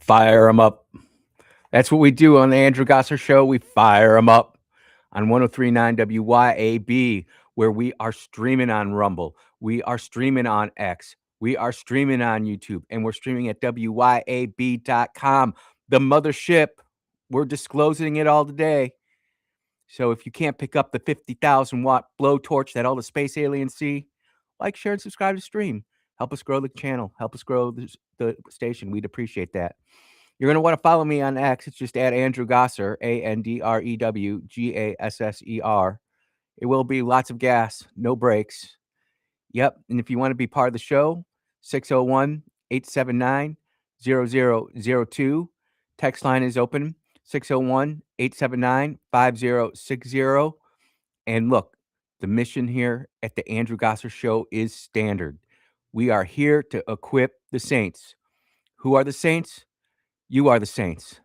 Fire them up. That's what we do on the Andrew Gosser Show. We fire them up on 1039 WYAB, where we are streaming on Rumble. We are streaming on X. We are streaming on YouTube, and we're streaming at WYAB.com, the mothership. We're disclosing it all today. So if you can't pick up the 50,000 watt blowtorch that all the space aliens see, like, share, and subscribe to stream. Help us grow the channel. Help us grow the station. We'd appreciate that. You're going to want to follow me on X. It's just at Andrew Gosser, AndrewGasser. It will be lots of gas, no breaks. Yep. And if you want to be part of the show, 601-879-0002. Text line is open, 601-879-5060. And look, the mission here at the Andrew Gosser Show is standard. We are here to equip the saints. Who are the saints? You are the saints.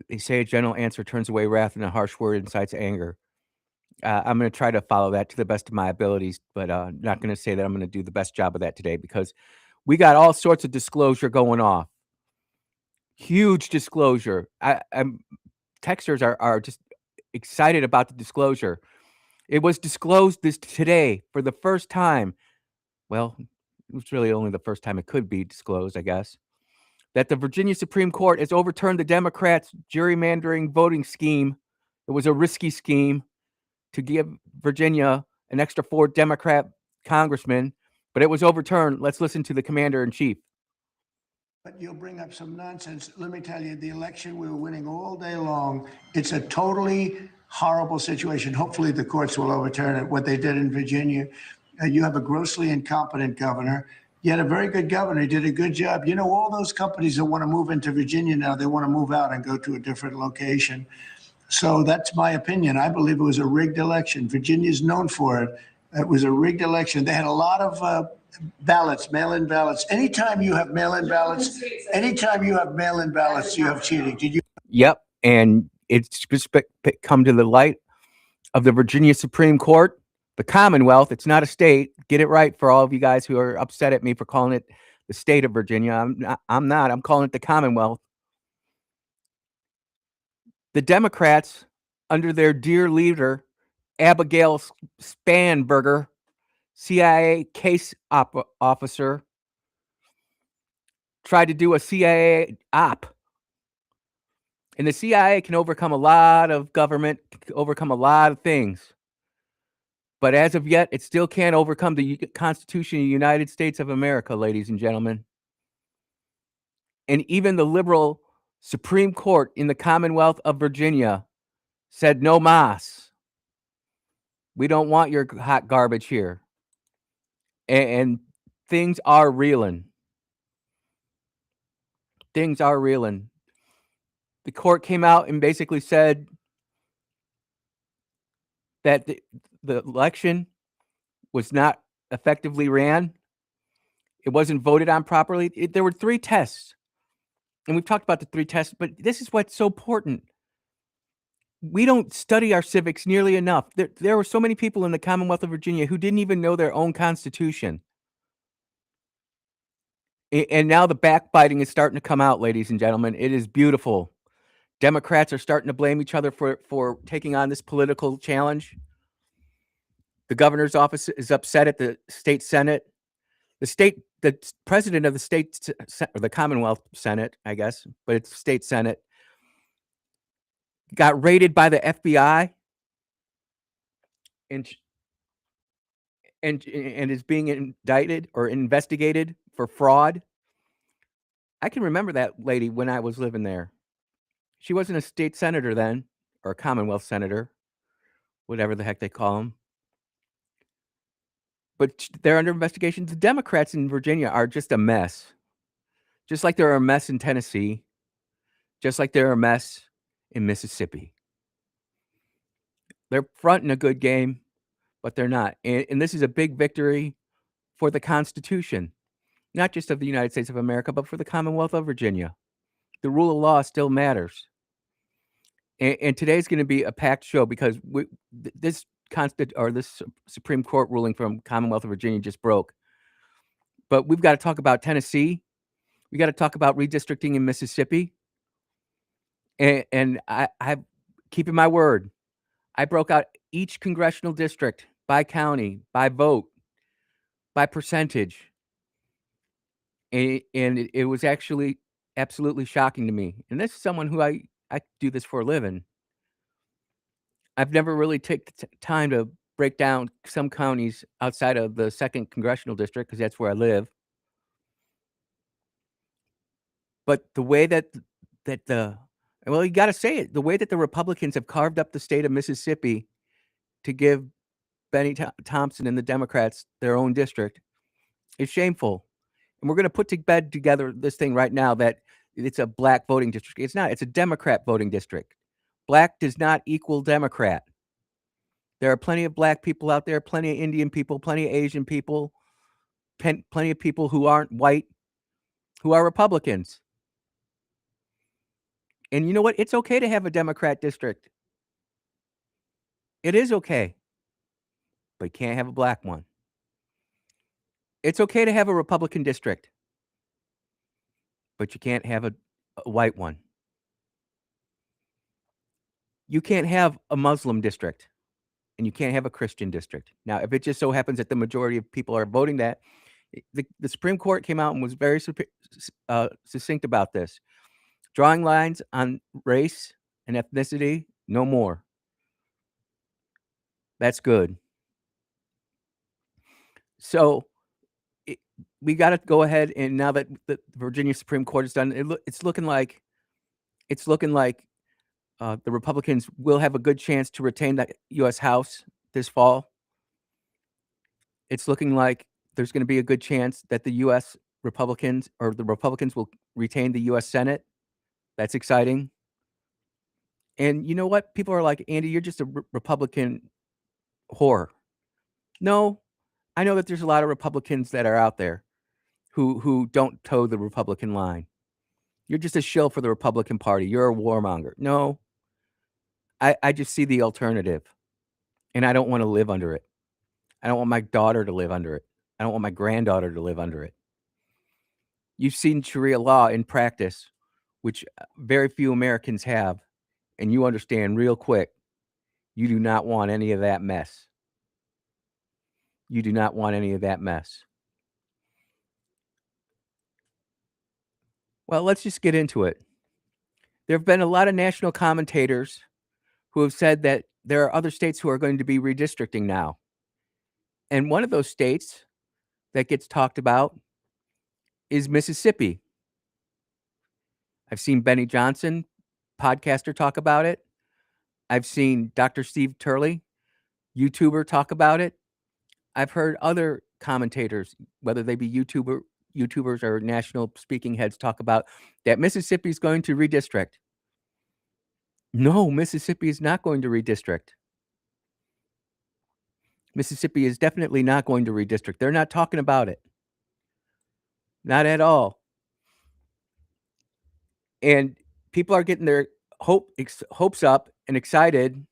They say a gentle answer turns away wrath, and a harsh word incites anger. I'm going to try to follow that to the best of my abilities, but I'm not going to say that I'm going to do the best job of that today, because we got all sorts of disclosure going off. Huge disclosure. Texters are just excited about the disclosure. It was disclosed today for the first time. Well, it was really only the first time it could be disclosed, I guess, that the Virginia Supreme Court has overturned the Democrats' gerrymandering voting scheme. It was a risky scheme to give Virginia an extra 4 Democrat congressmen, but it was overturned. Let's listen to the commander-in-chief. But you'll bring up some nonsense. Let me tell you, the election, we were winning all day long. It's a totally horrible situation. Hopefully the courts will overturn it, what they did in Virginia. You have a grossly incompetent governor. You had a very good governor. He did a good job. You know, all those companies that want to move into Virginia now, they want to move out and go to a different location. So that's my opinion. I believe it was a rigged election. Virginia's known for it. It was a rigged election. They had a lot of ballots, mail-in ballots. Anytime you have mail-in ballots, you have cheating. Did you? Yep. And it's just come to the light of the Virginia Supreme Court, the Commonwealth. It's not a state. Get it right for all of you guys who are upset at me for calling it the state of Virginia. I'm not. I'm calling it the Commonwealth. The Democrats, under their dear leader, Abigail Spanberger, CIA case officer, tried to do a CIA op. And the CIA can overcome a lot of government, overcome a lot of things. But as of yet, it still can't overcome the Constitution of the United States of America, ladies and gentlemen. And even the liberal Supreme Court in the Commonwealth of Virginia said no mas. We don't want your hot garbage here. And things are reeling. Things are reeling. The court came out and basically said that the election was not effectively ran. It wasn't voted on properly. There were 3 tests. And we've talked about the 3 tests, but this is what's so important. We don't study our civics nearly enough. There were so many people in the Commonwealth of Virginia who didn't even know their own Constitution. And now the backbiting is starting to come out, ladies and gentlemen. It is beautiful. Democrats are starting to blame each other for taking on this political challenge. The governor's office is upset at the state Senate. The president of the state, or the Commonwealth Senate, I guess, but it's state Senate, got raided by the FBI and is being indicted or investigated for fraud. I can remember that lady when I was living there. She wasn't a state senator then, or a Commonwealth senator, whatever the heck they call them. But they're under investigation. The Democrats in Virginia are just a mess. Just like they're a mess in Tennessee. Just like they're a mess in Mississippi. They're fronting a good game, but they're not. And this is a big victory for the Constitution. Not just of the United States of America, but for the Commonwealth of Virginia. The rule of law still matters. And today's going to be a packed show, because this Supreme Court ruling from Commonwealth of Virginia just broke. But we've got to talk about Tennessee. We got to talk about redistricting in Mississippi. And I keeping my word. I broke out each congressional district by county, by vote, by percentage. And it was actually absolutely shocking to me. And this is someone who I do this for a living. I've never really taken time to break down some counties outside of the 2nd congressional district because that's where I live. But the way that you gotta say it, the way that the Republicans have carved up the state of Mississippi to give Benny Thompson and the Democrats their own district is shameful. And we're gonna put to bed together this thing right now that it's a black voting district. It's not. It's a Democrat voting district. Black does not equal Democrat. There are plenty of black people out there, plenty of Indian people, plenty of Asian people, plenty of people who aren't white, who are Republicans. And you know what? It's okay to have a Democrat district. It is okay. But you can't have a black one. It's okay to have a Republican district. But you can't have a white one. You can't have a Muslim district. And you can't have a Christian district. Now, if it just so happens that the majority of people are voting that, the Supreme Court came out and was very succinct about this. Drawing lines on race and ethnicity, no more. That's good. So we got to go ahead, and now that the Virginia Supreme Court is done, it's looking like the Republicans will have a good chance to retain the U.S. House this fall. It's looking like there's going to be a good chance that the U.S. Republicans will retain the U.S. Senate. That's exciting. And you know what? People are like, Andy, you're just a Republican whore. No, I know that there's a lot of Republicans that are out there who don't toe the Republican line. You're just a shill for the Republican Party. You're a warmonger. No, I just see the alternative, and I don't want to live under it. I don't want my daughter to live under it. I don't want my granddaughter to live under it. You've seen Sharia law in practice, which very few Americans have, and you understand real quick, you do not want any of that mess. You do not want any of that mess. Well, let's just get into it. There have been a lot of national commentators who have said that there are other states who are going to be redistricting now. And one of those states that gets talked about is Mississippi. I've seen Benny Johnson, podcaster, talk about it. I've seen Dr. Steve Turley, YouTuber, talk about it. I've heard other commentators, whether they be YouTubers or national speaking heads, talk about that Mississippi is going to redistrict. No, Mississippi is not going to redistrict. Mississippi is definitely not going to redistrict. They're not talking about it. Not at all. And people are getting their hopes up and excited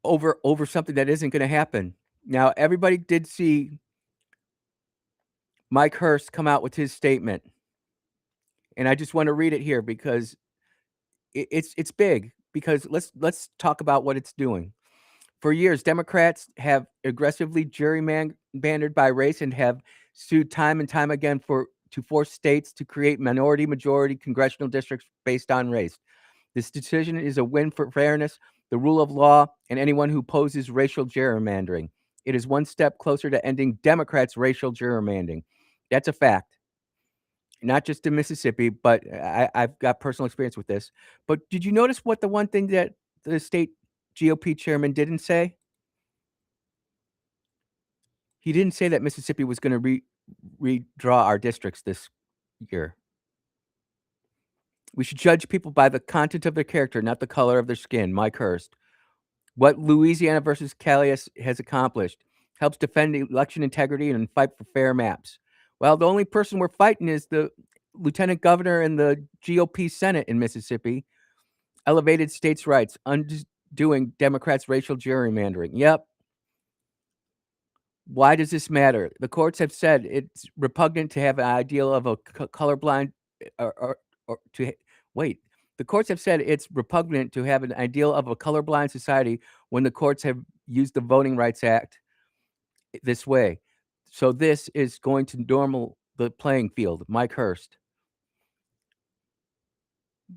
over something that isn't going to happen. Now, everybody did see Mike Hurst come out with his statement. And I just want to read it here because it's big, because let's talk about what it's doing. For years, Democrats have aggressively gerrymandered by race and have sued time and time again to force states to create minority-majority congressional districts based on race. This decision is a win for fairness, the rule of law, and anyone who opposes racial gerrymandering. It is one step closer to ending Democrats' racial gerrymandering. That's a fact. Not just in Mississippi, but I've got personal experience with this. But did you notice what the one thing that the state GOP chairman didn't say? He didn't say that Mississippi was going to redraw our districts this year. We should judge people by the content of their character, not the color of their skin. Mike Hurst. What Louisiana versus Calais has accomplished helps defend election integrity and fight for fair maps. Well, the only person we're fighting is the lieutenant governor and the GOP Senate in Mississippi. Elevated states' rights, undoing Democrats' racial gerrymandering. Yep. Why does this matter? The courts have said it's repugnant to have an ideal of a colorblind or to wait. The courts have said it's repugnant to have an ideal of a colorblind society when the courts have used the Voting Rights Act this way. So this is going to normal the playing field. Mike Hurst.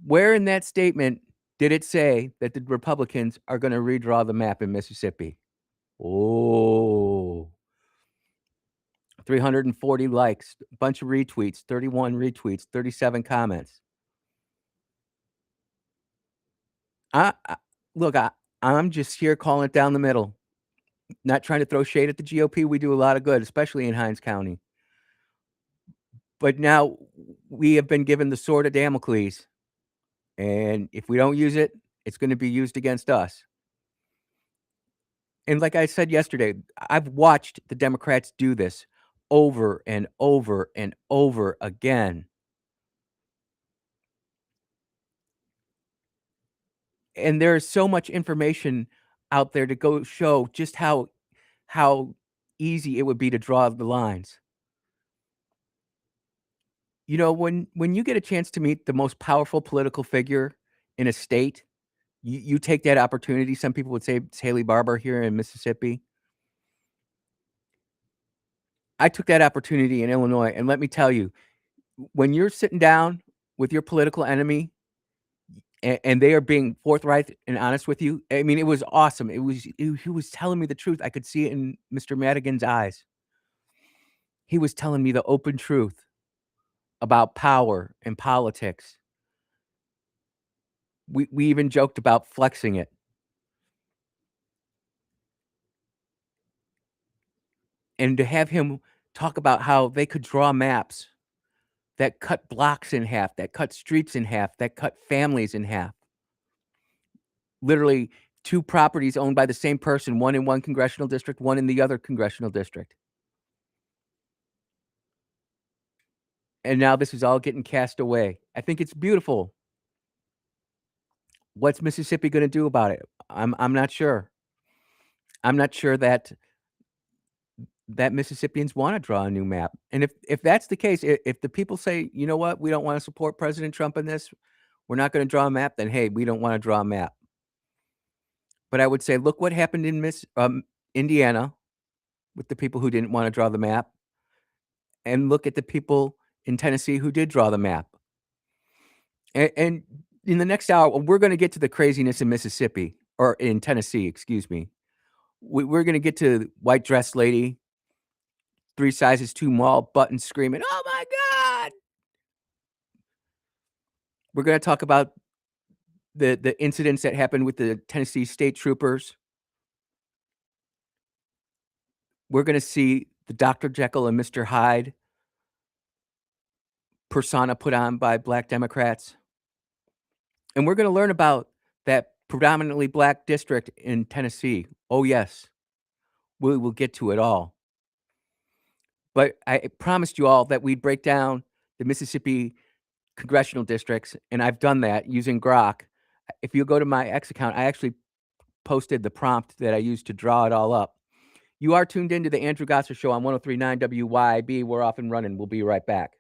Where in that statement did it say that the Republicans are going to redraw the map in Mississippi? Oh, 340 likes, a bunch of retweets, 31 retweets, 37 comments. I look, I'm just here calling it down the middle, not trying to throw shade at the GOP. We do a lot of good, especially in Hinds County. But now we have been given the sword of Damocles, and if we don't use it, it's going to be used against us. And like I said yesterday, I've watched the Democrats do this over and over and over again. And there is so much information out there to go show just how easy it would be to draw the lines. You know, when you get a chance to meet the most powerful political figure in a state, you take that opportunity. Some people would say it's Haley Barbour here in Mississippi. I took that opportunity in Illinois, and let me tell you, when you're sitting down with your political enemy and they are being forthright and honest with you, I mean, it was awesome. He was telling me the truth. I could see it in Mr. Madigan's eyes. He was telling me the open truth about power and politics. We even joked about flexing it. And to have him talk about how they could draw maps that cut blocks in half, that cut streets in half, that cut families in half. Literally 2 properties owned by the same person, one in one congressional district, one in the other congressional district. And now this is all getting cast away. I think it's beautiful. What's Mississippi gonna do about it? I'm not sure. I'm not sure that Mississippians wanna draw a new map. And if that's the case, if the people say, "You know what? We don't wanna support President Trump in this. We're not gonna draw a map," then, hey, we don't wanna draw a map. But I would say, look what happened in Indiana with the people who didn't wanna draw the map, and look at the people in Tennessee who did draw the map. And in the next hour, we're gonna get to the craziness in Mississippi or in Tennessee, excuse me. We're gonna get to white dress lady, 3 sizes too small, button screaming, "Oh my god!" We're gonna talk about the incidents that happened with the Tennessee state troopers. We're gonna see the Dr. Jekyll and Mr. Hyde persona put on by Black Democrats, and we're gonna learn about that predominantly Black district in Tennessee. Oh, yes, we will get to it all. But I promised you all that we'd break down the Mississippi congressional districts, and I've done that using Grok. If you go to my X account, I actually posted the prompt that I used to draw it all up. You are tuned into the Andrew Gosser Show on 103.9 WYAB. We're off and running. We'll be right back.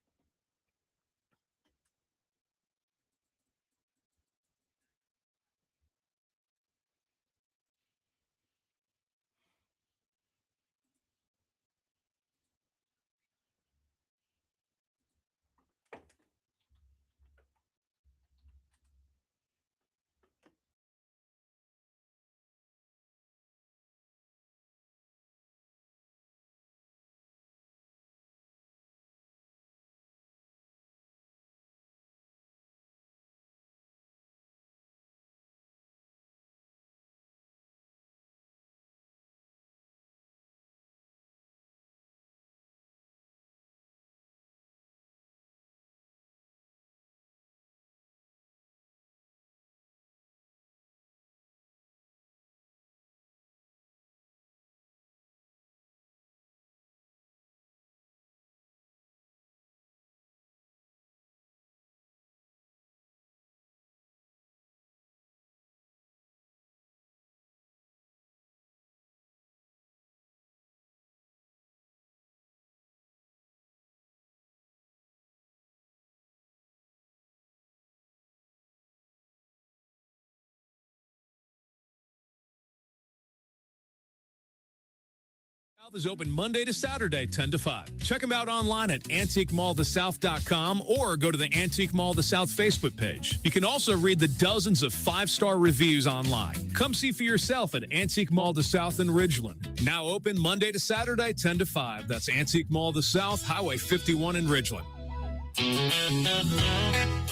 South is open Monday to Saturday, 10 to 5. Check them out online at antiquemallthesouth.com or go to the Antique Mall of the South Facebook page. You can also read the dozens of 5-star reviews online. Come see for yourself at Antique Mall of the South in Ridgeland. Now open Monday to Saturday, 10 to 5. That's Antique Mall of the South, Highway 51 in Ridgeland.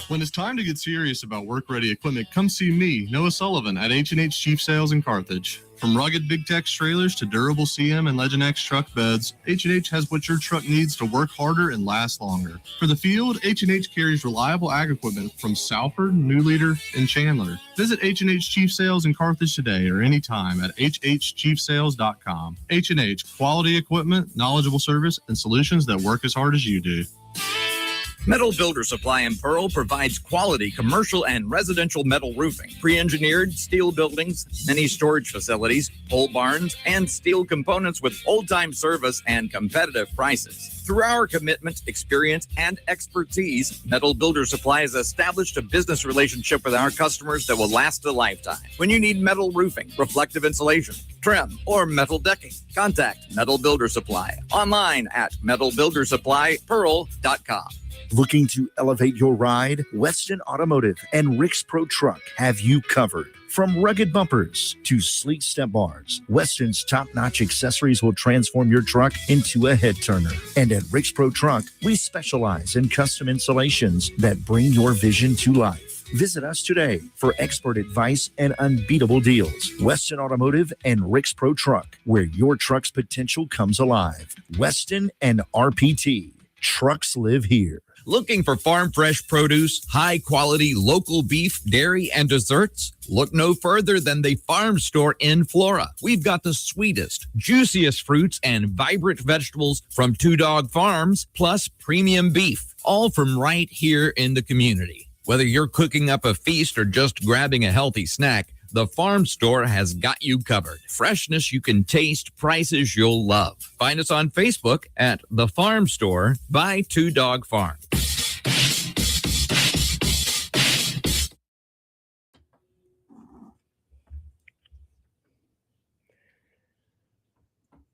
When it's time to get serious about work-ready equipment, come see me, Noah Sullivan, at H&H Chief Sales in Carthage. From rugged Big Tex trailers to durable CM and Legend X truck beds, H&H has what your truck needs to work harder and last longer. For the field, H&H carries reliable ag equipment from Salford, New Leader, and Chandler. Visit H&H Chief Sales in Carthage today or anytime at hhchiefsales.com. H&H, quality equipment, knowledgeable service, and solutions that work as hard as you do. Metal Builder Supply in Pearl provides quality commercial and residential metal roofing, pre-engineered steel buildings, mini storage facilities, pole barns, and steel components with old-time service and competitive prices. Through our commitment, experience, and expertise, Metal Builder Supply has established a business relationship with our customers that will last a lifetime. When you need metal roofing, reflective insulation, trim, or metal decking, contact Metal Builder Supply online at metalbuildersupplypearl.com. Looking to elevate your ride? Weston Automotive and Rick's Pro Truck have you covered. From rugged bumpers to sleek step bars, Weston's top-notch accessories will transform your truck into a head-turner. And at Rick's Pro Truck, we specialize in custom installations that bring your vision to life. Visit us today for expert advice and unbeatable deals. Weston Automotive and Rick's Pro Truck, where your truck's potential comes alive. Weston and RPT. Trucks live here. Looking for farm fresh produce, high quality local beef, dairy, and desserts? Look no further than the Farm Store in Flora. We've got the sweetest, juiciest fruits and vibrant vegetables from Two Dog Farms, plus premium beef, all from right here in the community. Whether you're cooking up a feast or just grabbing a healthy snack, the Farm Store has got you covered. Freshness you can taste, prices you'll love. Find us on Facebook at The Farm Store by Two Dog Farm.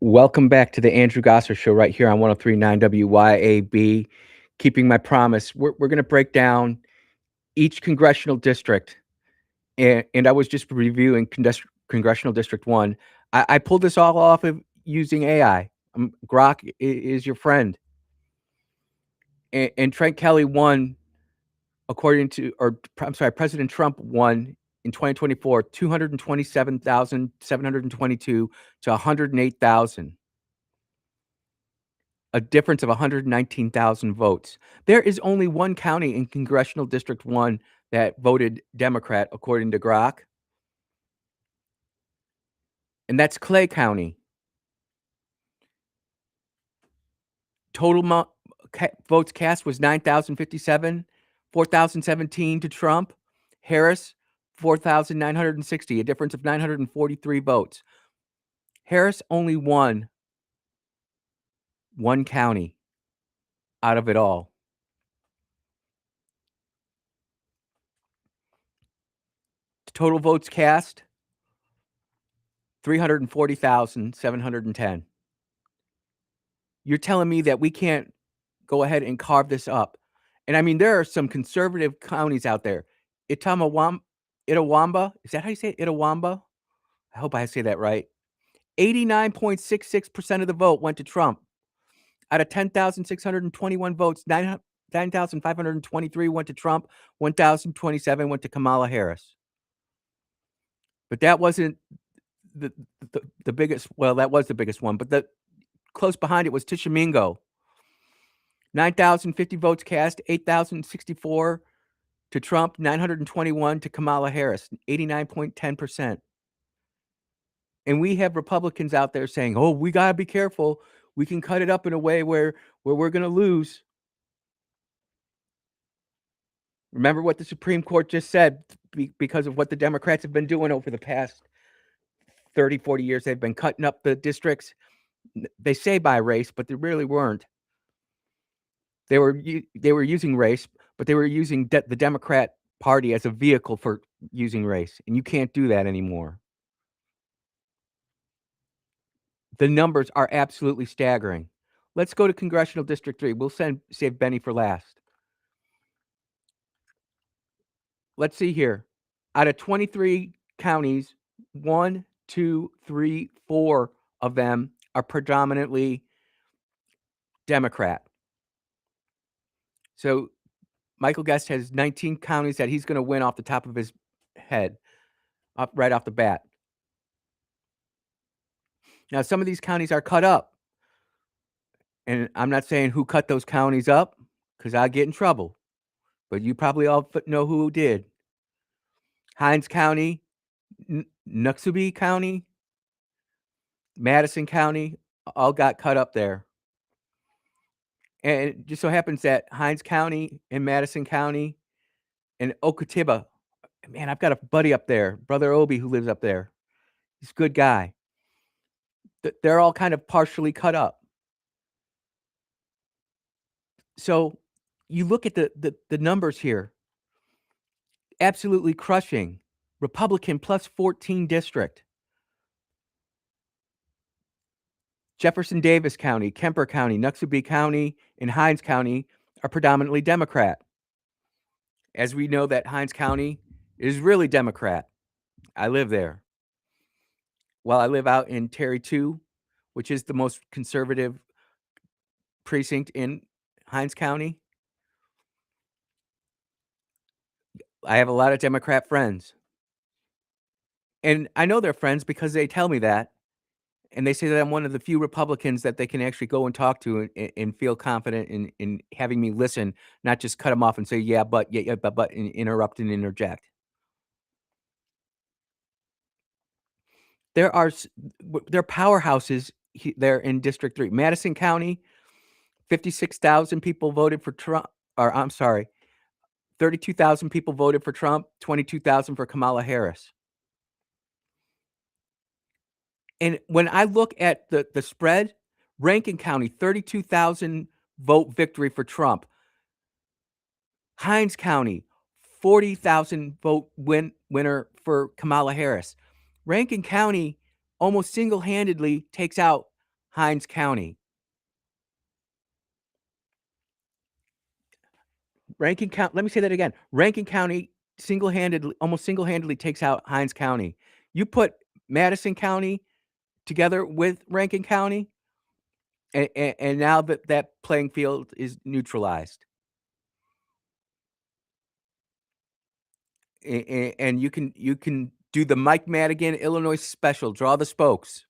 Welcome back to the Andrew Gosser Show right here on 103.9 WYAB. Keeping my promise, we're going to break down each congressional district. And I was just reviewing Congressional District 1. I pulled this all off of using AI. Grok is your friend. And Trent Kelly won, President Trump won in 2024, 227,722 to 108,000. A difference of 119,000 votes. There is only one county in Congressional District 1 that voted Democrat, according to Grok. And that's Clay County. Total votes cast was 9,057, 4,017 to Trump. Harris, 4,960, a difference of 943 votes. Harris only won one county out of it all. Total votes cast, 340,710. You're telling me that we can't go ahead and carve this up? And I mean, there are some conservative counties out there. Itawamba, is that how you say it? Itawamba? I hope I say that right. 89.66% of the vote went to Trump. Out of 10,621 votes, 9,523 went to Trump, 1,027 went to Kamala Harris. But that wasn't the biggest. Well, that was the biggest one, but the close behind it was Tishomingo. 9,050 votes cast, 8,064 to Trump, 921 to Kamala Harris, 89.10%. And we have Republicans out there saying, "Oh, we gotta be careful. We can cut it up in a way where we're going to lose." Remember what the Supreme Court just said because of what the Democrats have been doing over the past 30, 40 years. They've been cutting up the districts. They say by race, but they really weren't. They were using race, but they were using the Democrat Party as a vehicle for using race. And you can't do that anymore. The numbers are absolutely staggering. Let's go to Congressional District 3. We'll save Benny for last. Let's see here. Out of 23 counties, 1, 2, 3, 4 of them are predominantly Democrat. So Michael Guest has 19 counties that he's going to win off the top of his head, right off the bat. Now, some of these counties are cut up. And I'm not saying who cut those counties up, because I'd get in trouble. But you probably all know who did. Hinds County, Noxubee County, Madison County, all got cut up there. And it just so happens that Hinds County and Madison County and Okotiba, man, I've got a buddy up there, Brother Obi, who lives up there. He's a good guy. They're all kind of partially cut up. So you look at the numbers here, absolutely crushing. Republican plus 14 district. Jefferson Davis County, Kemper County, Noxubee County, and Hinds County are predominantly Democrat. As we know that Hinds County is really Democrat. I live there. Well, I live out in Terry 2, which is the most conservative precinct in Hinds County. I have a lot of Democrat friends. And I know they're friends because they tell me that. And they say that I'm one of the few Republicans that they can actually go and talk to and feel confident in having me listen, not just cut them off and say, yeah, but, and interrupt and interject. There are powerhouses there in District 3. Madison County, 56,000 people voted for Trump, or I'm sorry, 32,000 people voted for Trump, 22,000 for Kamala Harris. And when I look at the spread, Rankin County, 32,000 vote victory for Trump. Hinds County, 40,000 vote winner for Kamala Harris. Rankin County almost single-handedly takes out Hinds County. Rankin County, let me say that again. Rankin County almost single-handedly takes out Hinds County. You put Madison County together with Rankin County, and now that playing field is neutralized. And you can do the Mike Madigan Illinois special, draw the spokes.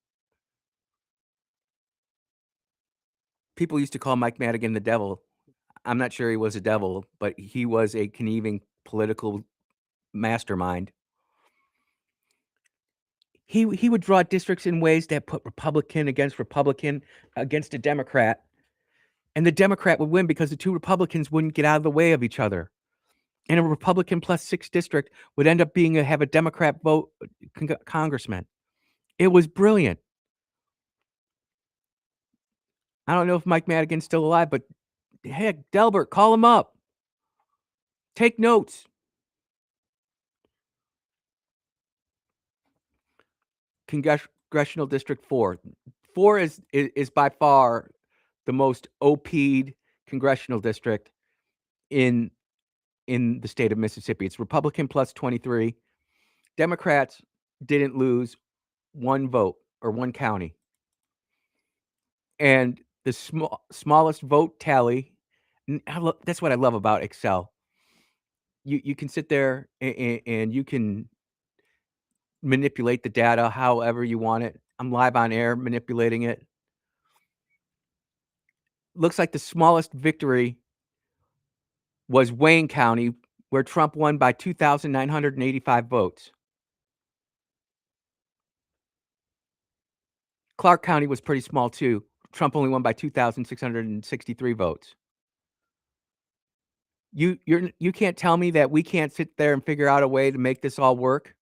People used to call Mike Madigan the devil. I'm not sure he was a devil, but he was a conniving political mastermind. He would draw districts in ways that put Republican against a Democrat, and the Democrat would win because the two Republicans wouldn't get out of the way of each other. And a Republican plus 6 district would end up have a Democrat vote congressman. It was brilliant. I don't know if Mike Madigan's still alive, but heck, Delbert, call him up. Take notes. Congressional District 4. 4 is by far the most OP'd congressional district in the state of Mississippi. It's Republican plus 23. Democrats didn't lose one vote or one county. And the smallest vote tally, that's what I love about Excel. You can sit there and you can manipulate the data however you want it. I'm live on air manipulating it. Looks like the smallest victory was Wayne County, where Trump won by 2,985 votes. Clark County was pretty small too. Trump only won by 2,663 votes. You can't tell me that we can't sit there and figure out a way to make this all work.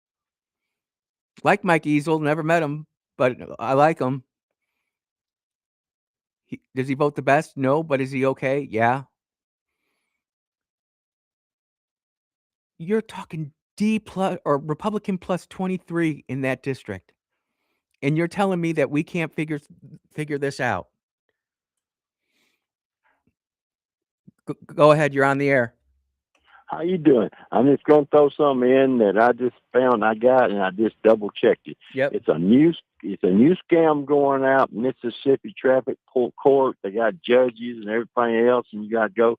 Like Mike Easel, never met him, but I like him. Does he vote the best? No, but is he okay? Yeah. You're talking D plus or Republican plus 23 in that district. And you're telling me that we can't figure this out. Go ahead. You're on the air. How you doing? I'm just going to throw something in that I just found I got, and I just double checked it. Yep. It's a new scam going out, Mississippi Traffic Court. They got judges and everything else, and you got to go.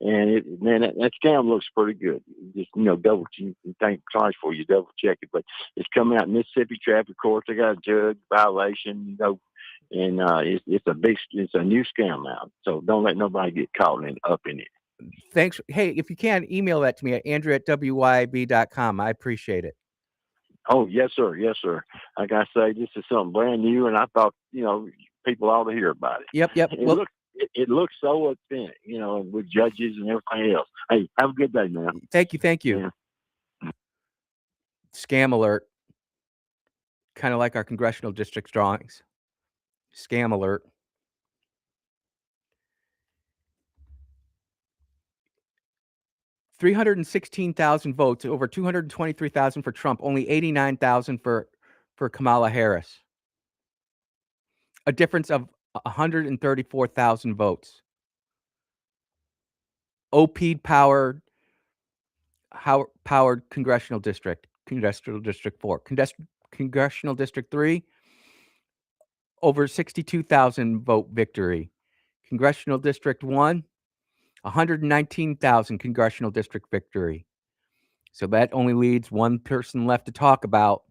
And that scam looks pretty good. Just double check. Sorry for you, double check it. But it's coming out Mississippi Traffic Court. They got a judge violation, and it's a new scam out. So don't let nobody get caught up in it. Thanks. Hey, if you can, email that to me at andrew@wyab.com. I appreciate it. Oh, yes, sir. Yes, sir. Like I say, this is something brand new, and I thought, people ought to hear about it. Yep. It looks so authentic, with judges and everything else. Hey, have a good day, man. Thank you. Yeah. Scam alert. Kind of like our congressional district drawings. Scam alert. $316,000 votes, over 223,000 for Trump, only 89,000 for Kamala Harris. A difference of 134,000 votes. OP-powered congressional district 4. Congressional District 3, over 62,000 vote victory. Congressional District 1, 119,000 congressional district victory. So that only leaves one person left to talk about.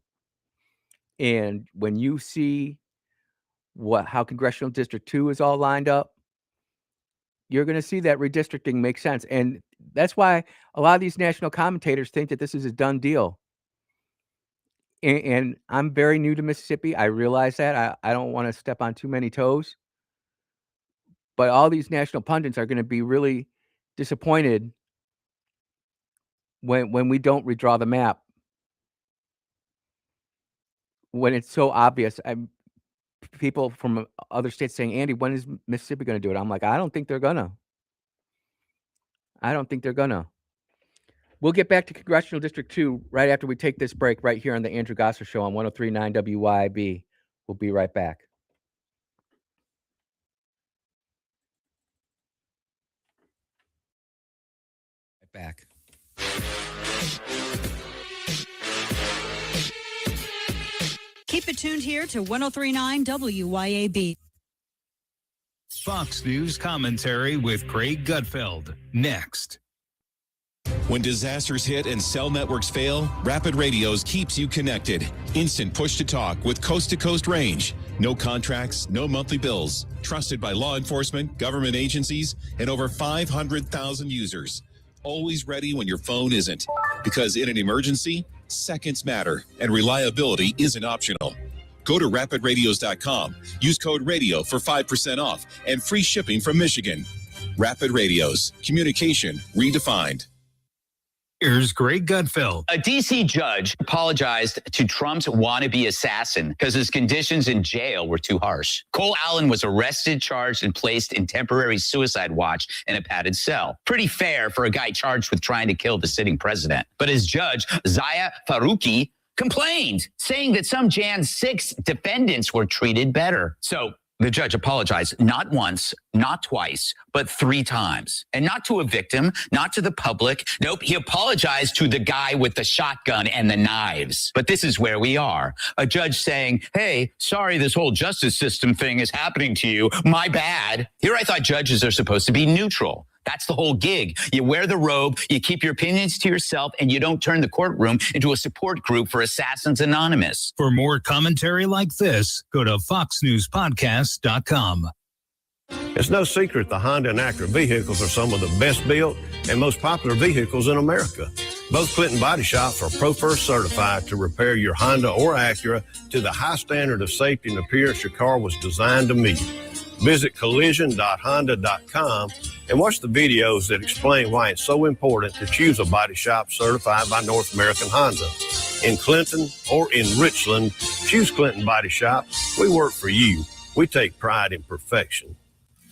And when you see how Congressional District 2 is all lined up, you're going to see that redistricting makes sense. And that's why a lot of these national commentators think that this is a done deal. And I'm very new to Mississippi. I realize that. I don't want to step on too many toes. But all these national pundits are going to be really disappointed when we don't redraw the map. When it's so obvious. People from other states saying, Andy, when is Mississippi going to do it? I'm like, I don't think they're going to. We'll get back to Congressional District 2 right after we take this break right here on the Andrew Gosser Show on 103.9 WYAB. We'll be right back. Back. Keep it tuned here to 103.9 WYAB. Fox News commentary with Craig Gutfeld. Next. When disasters hit and cell networks fail, Rapid Radios keeps you connected. Instant push-to-talk with coast-to-coast range. No contracts, no monthly bills. Trusted by law enforcement, government agencies, and over 500,000 users. Always ready when your phone isn't. Because in an emergency, seconds matter, and reliability isn't optional. Go to rapidradios.com. Use code RADIO for 5% off and free shipping from Michigan. Rapid Radios. Communication redefined. Here's Greg Gutfeld. A D.C. judge apologized to Trump's wannabe assassin because his conditions in jail were too harsh. Cole Allen was arrested, charged, and placed in temporary suicide watch in a padded cell. Pretty fair for a guy charged with trying to kill the sitting president. But his judge, Zaya Faruqi, complained, saying that some Jan 6 defendants were treated better. So the judge apologized not once, not twice, but 3 times. And not to a victim, not to the public. Nope, he apologized to the guy with the shotgun and the knives. But this is where we are. A judge saying, hey, sorry this whole justice system thing is happening to you. My bad. Here I thought judges are supposed to be neutral. That's the whole gig. You wear the robe, you keep your opinions to yourself, and you don't turn the courtroom into a support group for Assassins Anonymous. For more commentary like this, go to foxnewspodcast.com. It's no secret the Honda and Acura vehicles are some of the best built and most popular vehicles in America. Both Clinton Body Shops are ProFirst certified to repair your Honda or Acura to the high standard of safety and appearance your car was designed to meet. Visit collision.honda.com and watch the videos that explain why it's so important to choose a body shop certified by North American Honda. In Clinton or in Richland, choose Clinton Body Shop. We work for you. We take pride in perfection.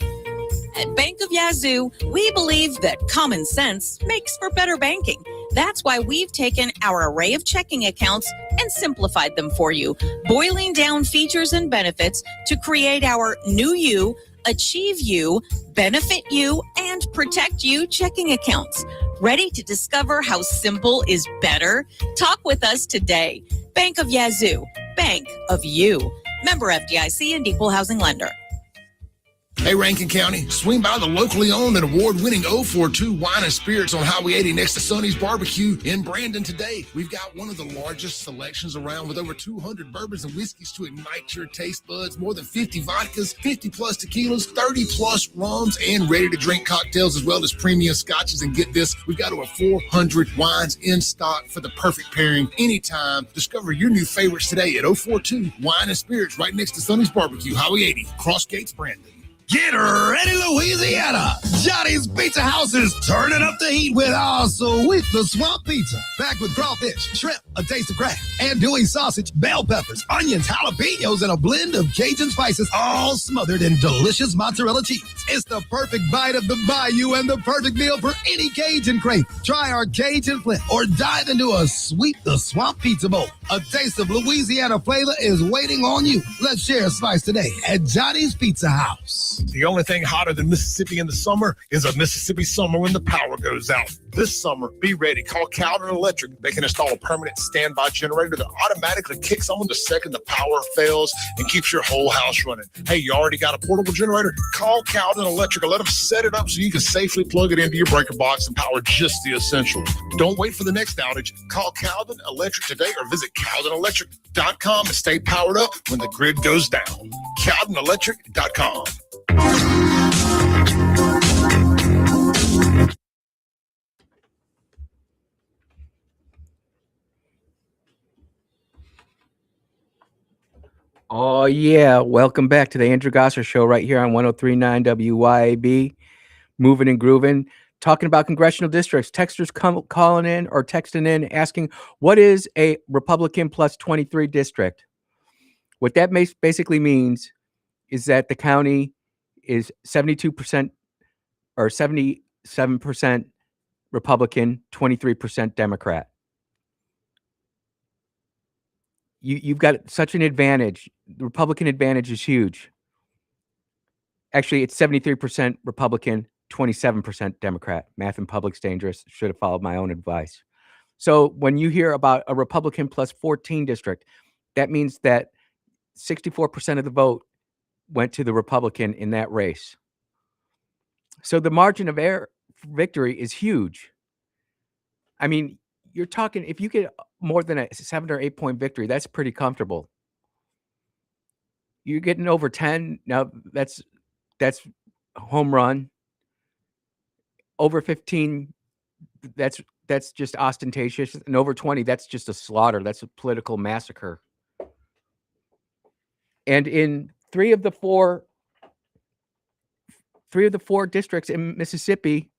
At Bank of Yazoo, we believe that common sense makes for better banking. That's why we've taken our array of checking accounts and simplified them for you, boiling down features and benefits to create our New You, Achieve You, Benefit You, and Protect You checking accounts. Ready to discover how simple is better? Talk with us today. Bank of Yazoo, Bank of You. Member FDIC and Equal Housing Lender. Hey, Rankin County, swing by the locally owned and award-winning 042 Wine and Spirits on Highway 80 next to Sonny's Barbecue in Brandon today. We've got one of the largest selections around with over 200 bourbons and whiskeys to ignite your taste buds, more than 50 vodkas, 50-plus tequilas, 30-plus rums, and ready-to-drink cocktails, as well as premium scotches. And get this, we've got over 400 wines in stock for the perfect pairing anytime. Discover your new favorites today at 042 Wine and Spirits right next to Sonny's Barbecue, Highway 80, Cross Gates, Brandon. Get ready, Louisiana! Johnny's Pizza House is turning up the heat with our Sweet the Swamp Pizza. Packed with crawfish, shrimp, a taste of crab, andouille sausage, bell peppers, onions, jalapenos, and a blend of Cajun spices, all smothered in delicious mozzarella cheese. It's the perfect bite of the bayou and the perfect meal for any Cajun crave. Try our Cajun Flint or dive into a Sweet the Swamp Pizza bowl. A taste of Louisiana flavor is waiting on you. Let's share a slice today at Johnny's Pizza House. The only thing hotter than Mississippi in the summer is a Mississippi summer when the power goes out. This summer, be ready. Call Calvin Electric. They can install a permanent standby generator that automatically kicks on the second the power fails and keeps your whole house running. Hey, you already got a portable generator? Call Calvin Electric and let them set it up so you can safely plug it into your breaker box and power just the essentials. Don't wait for the next outage. Call Calvin Electric today or visit CalvinElectric.com and stay powered up when the grid goes down. CalvinElectric.com. Oh, yeah. Welcome back to the Andrew Gosser Show right here on 103.9 WYAB. Moving and grooving. Talking about congressional districts. Texters calling in or texting in asking, what is a Republican plus 23 district? What that basically means is that the county is 72% or 77% Republican, 23% Democrat. You've got such an advantage. The Republican advantage is huge. Actually, it's 73% Republican, 27% Democrat. Math in public's dangerous. Should have followed my own advice. So when you hear about a Republican plus 14 district, that means that 64% of the vote went to the Republican in that race. So the margin of error for victory is huge. I mean, you're talking, if you get more than a 7 or 8 point victory, that's pretty comfortable. You're getting over 10. Now that's home run. Over 15, that's just ostentatious. And over 20, that's just a slaughter. That's a political massacre. And in three of the four districts in Mississippi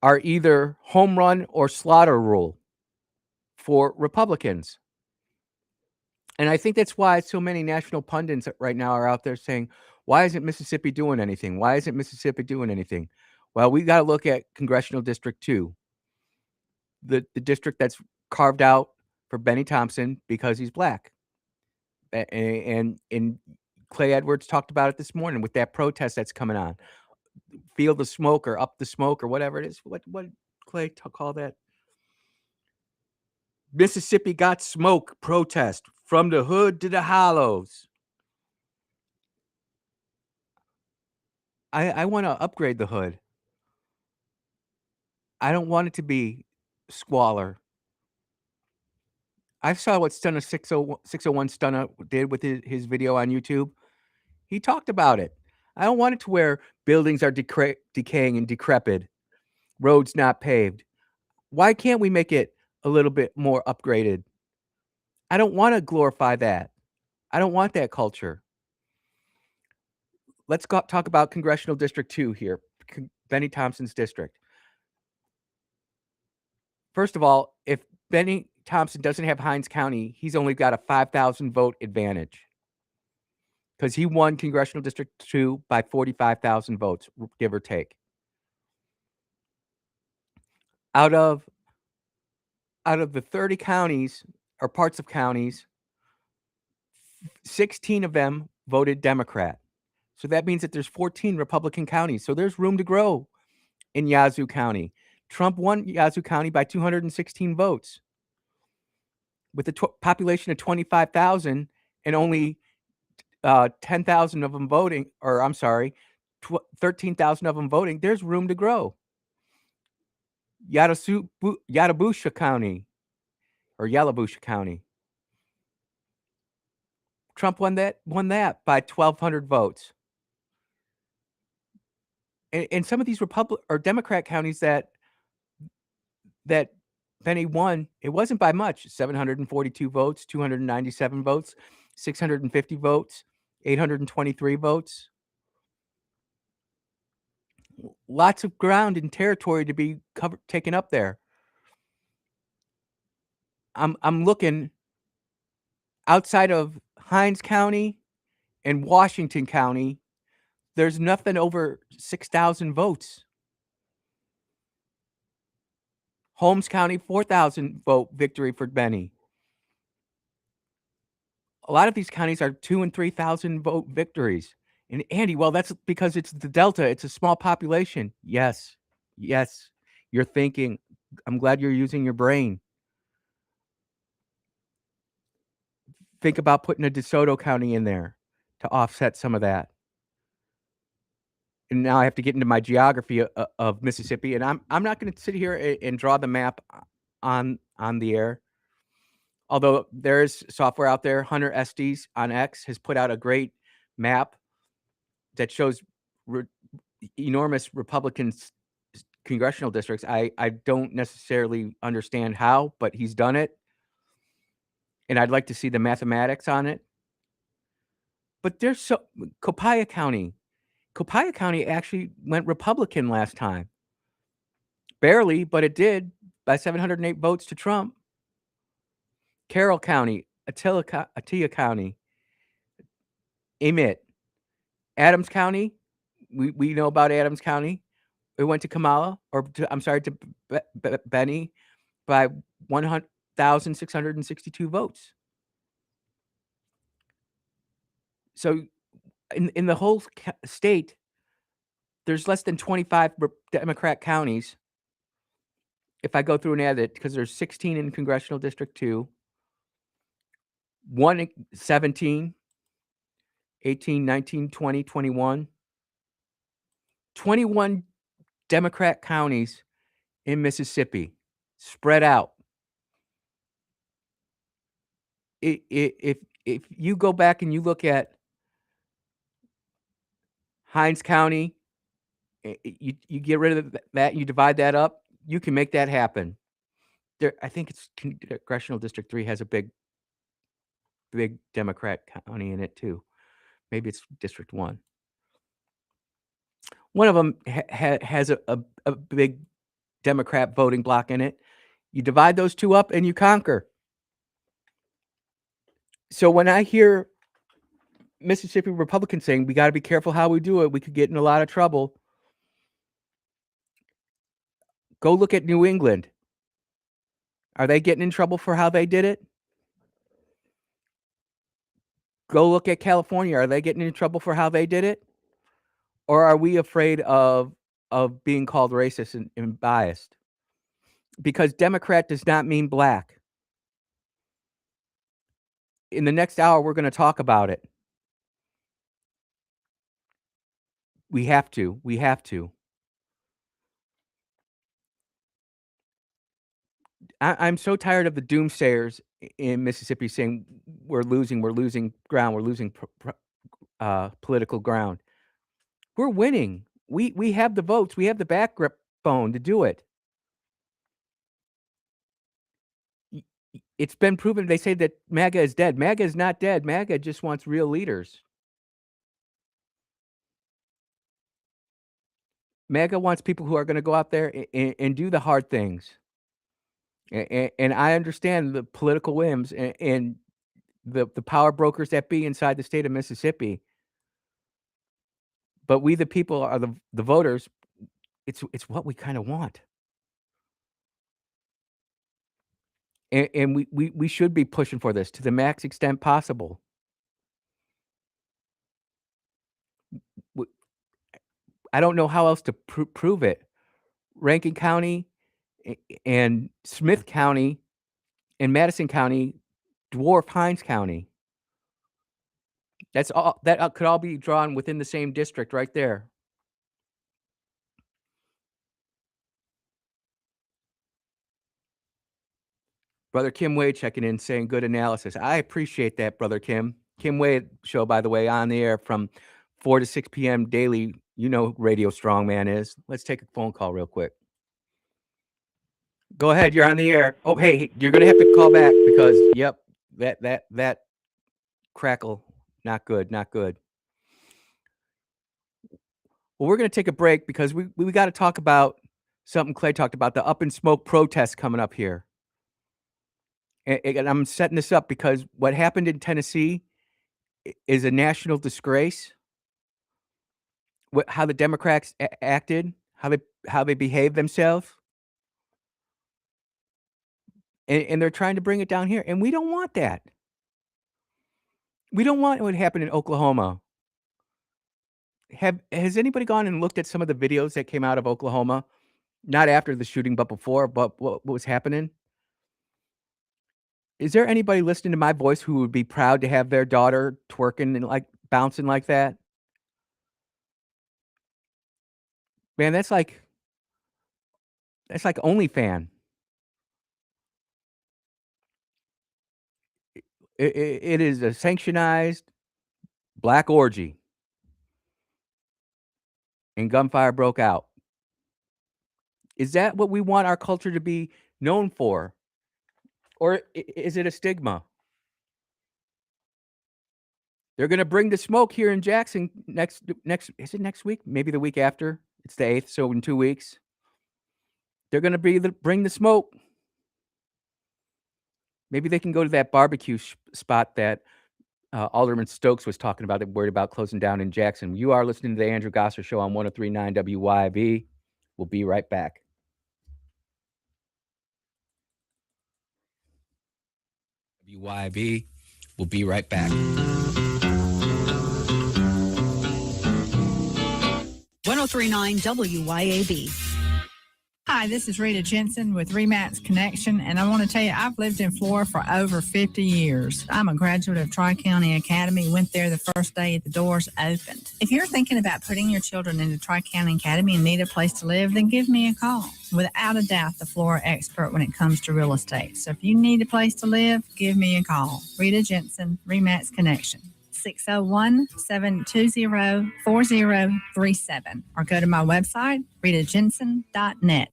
are either home run or slaughter rule for Republicans. And I think that's why so many national pundits right now are out there saying, why isn't Mississippi doing anything? Why isn't Mississippi doing anything? Well, we got to look at Congressional District 2, the district that's carved out for Benny Thompson because he's black. And Clay Edwards talked about it this morning with that protest that's coming on. Feel the smoke or up the smoke or whatever it is. What Clay call that? Mississippi got smoke protest from the hood to the hollows. I want to upgrade the hood. I don't want it to be squalor. I saw what Stunna 601 Stunna did with his video on YouTube. He talked about it. I don't want it to where buildings are decaying and decrepit, roads not paved. Why can't we make it a little bit more upgraded? I don't want to glorify that. I don't want that culture. Let's talk about Congressional District 2 here, Benny Thompson's district. First of all, if Benny Thompson doesn't have Hinds County, he's only got a 5,000 vote advantage because he won Congressional District 2 by 45,000 votes, give or take. Out of the 30 counties or parts of counties, 16 of them voted Democrat. So that means that there's 14 Republican counties. So there's room to grow in Yazoo County. Trump won Yazoo County by 216 votes. With a population of 25,000 and only 10,000 of them voting, or I'm sorry, 13,000 of them voting, there's room to grow. Yalobusha County, or Yalobusha County. Trump won that by 1,200 votes. And some of these Republican or Democrat counties that Benny won, it wasn't by much. 742 votes, 297 votes, 650 votes, 823 votes. Lots of ground and territory to be taken up there. I'm looking outside of Hinds County and Washington County. There's nothing over 6,000 votes. Holmes County, 4,000 vote victory for Benny. A lot of these counties are 2,000 and 3,000 vote victories. And Andy, well, that's because it's the Delta. It's a small population. Yes. You're thinking. I'm glad you're using your brain. Think about putting a DeSoto County in there to offset some of that. And now I have to get into my geography of Mississippi, and I'm not going to sit here and draw the map on the air. Although there is software out there, Hunter Estes on X has put out a great map that shows enormous Republican congressional districts. I don't necessarily understand how, but he's done it. And I'd like to see the mathematics on it. But there's Copiah County. Copiah County actually went Republican last time. Barely, but it did by 708 votes to Trump. Carroll County, Attila County, Emmett, Adams County. We know about Adams County. It went to Kamala, to Benny by 1,662 votes. So in the whole state, there's less than 25 Democrat counties. If I go through and add it, because there's 16 in Congressional District 2, 17, 18, 19, 20, 21. 21 Democrat counties in Mississippi, spread out. If you go back and you look at Hinds County, you get rid of that, you divide that up, you can make that happen. I think it's Congressional District 3 has a big Democrat county in it too. Maybe it's District 1. One of them has a big Democrat voting block in it. You divide those two up and you conquer. So when I hear Mississippi Republicans saying we got to be careful how we do it, we could get in a lot of trouble. Go look at New England. Are they getting in trouble for how they did it? Go look at California. Are they getting in trouble for how they did it? Or are we afraid of being called racist and biased? Because Democrat does not mean black. In the next hour, we're going to talk about it. We have to. I'm so tired of the doomsayers in Mississippi saying we're losing ground, we're losing political ground. We're winning. We have the votes, we have the backbone to do it. It's been proven. They say that MAGA is dead. MAGA is not dead. MAGA just wants real leaders. MAGA wants people who are going to go out there and do the hard things. And I understand the political whims and the power brokers that be inside the state of Mississippi. But we, the people, are the voters. It's what we kind of want. And we should be pushing for this to the max extent possible. I don't know how else to prove it. Rankin County and Smith County and Madison County dwarf Hines County. That's all. That could all be drawn within the same district right there. Brother Kim Wade checking in, saying good analysis. I appreciate that, Brother Kim. Kim Wade show, by the way, on the air from 4 to 6 p.m. daily. You know who Radio Strongman is. Let's take a phone call real quick. Go ahead. You're on the air. Oh, hey, you're going to have to call back because, yep, that crackle, not good, not good. Well, we're going to take a break because we got to talk about something Clay talked about, the Up in Smoke protest coming up here. And I'm setting this up because what happened in Tennessee is a national disgrace. How the Democrats acted, how they behaved themselves. And they're trying to bring it down here. And we don't want that. We don't want what happened in Oklahoma. Has anybody gone and looked at some of the videos that came out of Oklahoma? Not after the shooting, but before, but what was happening? Is there anybody listening to my voice who would be proud to have their daughter twerking and like bouncing like that? Man, that's like OnlyFans. It is a sanctionized black orgy. And gunfire broke out. Is that what we want our culture to be known for? Or is it a stigma? They're going to bring the smoke here in Jackson next, is it next week? Maybe the week after. It's the 8th, so in 2 weeks. They're going to bring the smoke. Maybe they can go to that barbecue spot that Alderman Stokes was talking about, worried about closing down in Jackson. You are listening to the Andrew Gosser Show on 103.9 WYAB. We'll be right back. WYAB. We'll be right back. 103.9 WYAB. Hi, this is Rita Jensen with Remax Connection, and I want to tell you, I've lived in Flora for over 50 years. I'm a graduate of Tri-County Academy, went there the first day the doors opened. If you're thinking about putting your children into Tri-County Academy and need a place to live, then give me a call. Without a doubt, the Flora expert when it comes to real estate. So if you need a place to live, give me a call. Rita Jensen, Remax Connection. 601-720-4037 or go to my website, ritajensen.net.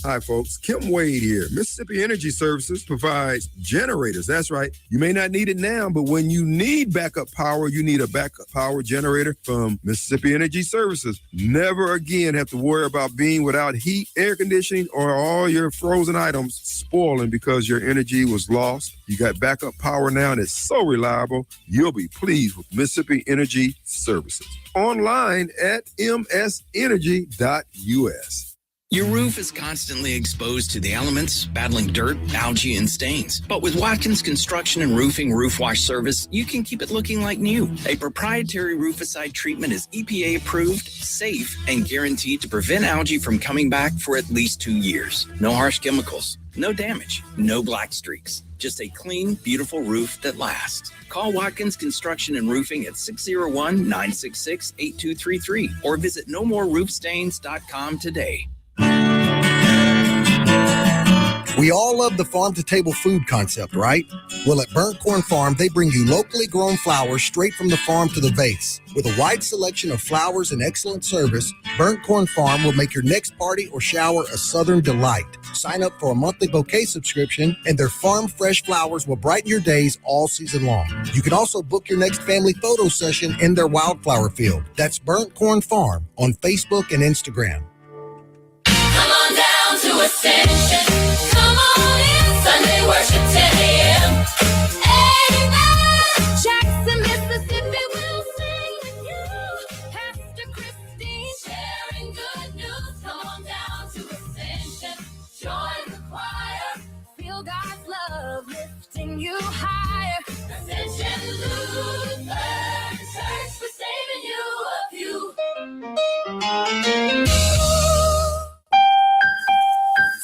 Hi, folks. Kim Wade here. Mississippi Energy Services provides generators. That's right. You may not need it now, but when you need backup power, you need a backup power generator from Mississippi Energy Services. Never again have to worry about being without heat, air conditioning, or all your frozen items spoiling because your energy was lost. You got backup power now, and it's so reliable. You'll be pleased with Mississippi Energy Services. Online at msenergy.us. Your roof is constantly exposed to the elements, battling dirt, algae, and stains. But with Watkins Construction and Roofing Roof Wash Service, you can keep it looking like new. A proprietary rooficide treatment is EPA approved, safe, and guaranteed to prevent algae from coming back for at least 2 years. No harsh chemicals, no damage, no black streaks. Just a clean, beautiful roof that lasts. Call Watkins Construction and Roofing at 601-966-8233 or visit nomoreroofstains.com today. We all love the farm-to-table food concept, right? Well, at Burnt Corn Farm, they bring you locally grown flowers straight from the farm to the vase. With a wide selection of flowers and excellent service, Burnt Corn Farm will make your next party or shower a southern delight. Sign up for a monthly bouquet subscription, and their farm-fresh flowers will brighten your days all season long. You can also book your next family photo session in their wildflower field. That's Burnt Corn Farm on Facebook and Instagram. Come on down to Ascension. Come on in. Sunday worship 10 a.m. Amen. Jackson, Mississippi will sing with you. Pastor Christine sharing good news. Come on down to Ascension. Join the choir. Feel God lifting you higher. Ascension Lutheran Church for saving you of you.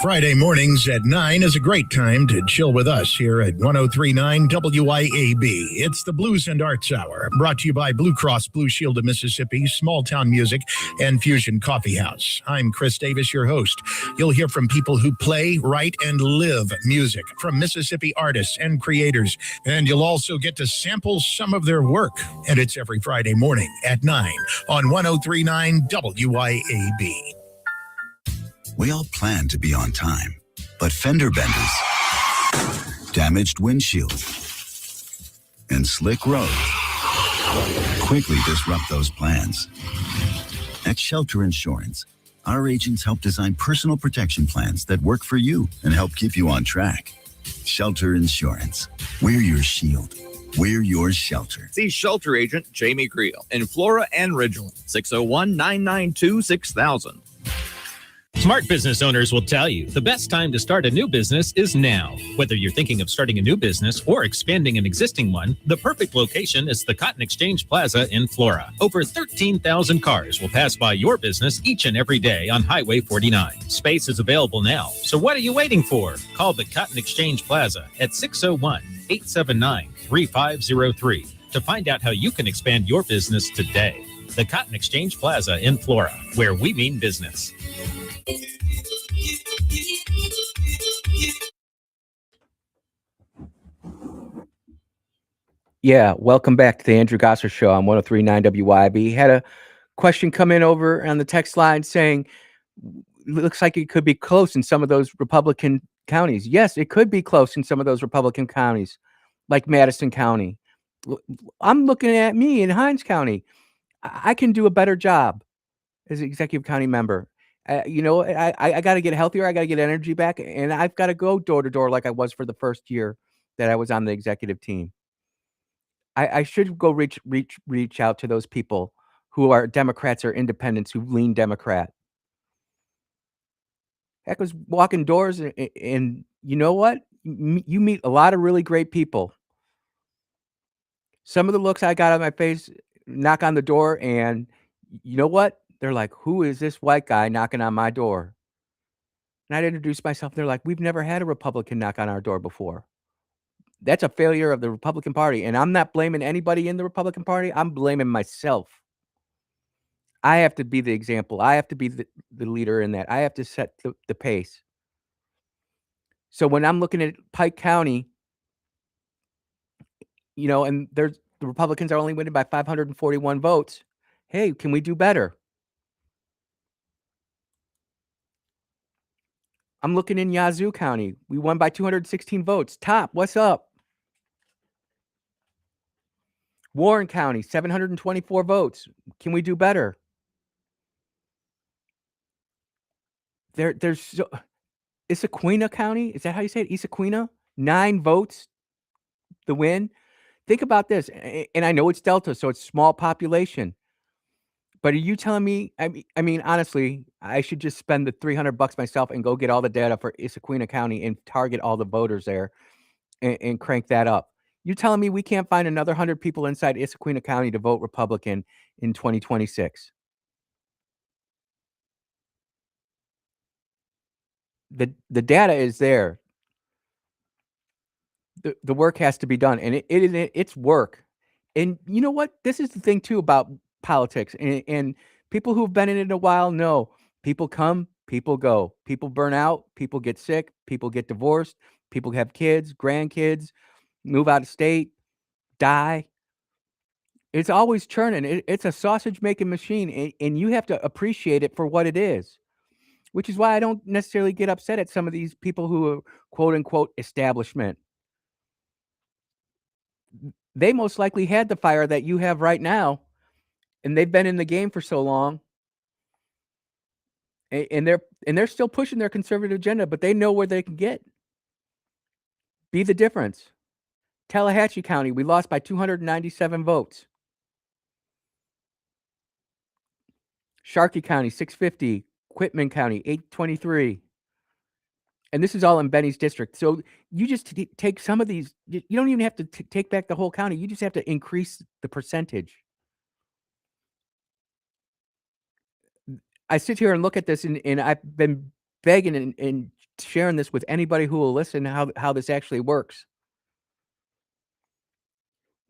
Friday mornings at 9 is a great time to chill with us here at 1039 WYAB. It's the Blues and Arts Hour, brought to you by Blue Cross Blue Shield of Mississippi, Small Town Music, and Fusion Coffee House. I'm Chris Davis, your host. You'll hear from people who play, write, and live music from Mississippi artists and creators. And you'll also get to sample some of their work. And it's every Friday morning at 9 on 1039 WYAB. We all plan to be on time, but fender benders, damaged windshields, and slick roads quickly disrupt those plans. At Shelter Insurance, our agents help design personal protection plans that work for you and help keep you on track. Shelter Insurance. We're your shield. We're your shelter. See Shelter Agent Jamie Creel in Flora and Ridgeland, 601-992-6000. Smart business owners will tell you the best time to start a new business is now. Whether you're thinking of starting a new business or expanding an existing one, the perfect location is the Cotton Exchange Plaza in Flora. Over 13,000 cars will pass by your business each and every day on Highway 49. Space is available now, so what are you waiting for? Call the Cotton Exchange Plaza at 601-879-3503 to find out how you can expand your business today. The Cotton Exchange Plaza in Flora, where we mean business. Yeah, welcome back to the Andrew Gosser Show on 1039 WYB. Had a question come in over on the text line saying, looks like it could be close in some of those Republican counties. Yes, it could be close in some of those Republican counties, like Madison County. I'm looking at me in Hinds County. I can do a better job as an executive county member. I got to get healthier. I got to get energy back, and I've got to go door to door like I was for the first year that I was on the executive team. I should go reach out to those people who are Democrats or independents who lean Democrat. Heck, I was walking doors, and you know what? You meet a lot of really great people. Some of the looks I got on my face, knock on the door, and you know what? They're like, who is this white guy knocking on my door? And I'd introduce myself. They're like, we've never had a Republican knock on our door before. That's a failure of the Republican Party. And I'm not blaming anybody in the Republican Party. I'm blaming myself. I have to be the example. I have to be the leader in that. I have to set the pace. So when I'm looking at Pike County, and the Republicans are only winning by 541 votes. Hey, can we do better? I'm looking in Yazoo County. We won by 216 votes. Top, what's up? Warren County, 724 votes. Can we do better? There's Issaquena County. Is that how you say it? Issaquena? 9 votes. The win. Think about this. And I know it's Delta, so it's small population. But are you telling me, I mean, honestly, I should just spend the $300 myself and go get all the data for Issaquena County and target all the voters there and crank that up. You telling me we can't find another 100 people inside Issaquena County to vote Republican in 2026? The data is there. The work has to be done, and it's work. And you know what? This is the thing too about politics, and people who've been in it a while know people come, people go, people burn out, people get sick, people get divorced, people have kids, grandkids, move out of state, die. It's always churning. It's a sausage making machine, and you have to appreciate it for what it is. Which is why I don't necessarily get upset at some of these people who are quote unquote establishment. They most likely had the fire that you have right now, and they've been in the game for so long. And they're still pushing their conservative agenda, but they know where they can get. Be the difference. Tallahatchie County, we lost by 297 votes. Sharkey County, 650. Quitman County, 823. And this is all in Benny's district. So you just take some of these. You don't even have to take back the whole county. You just have to increase the percentage. I sit here and look at this, and I've been begging and sharing this with anybody who will listen how this actually works.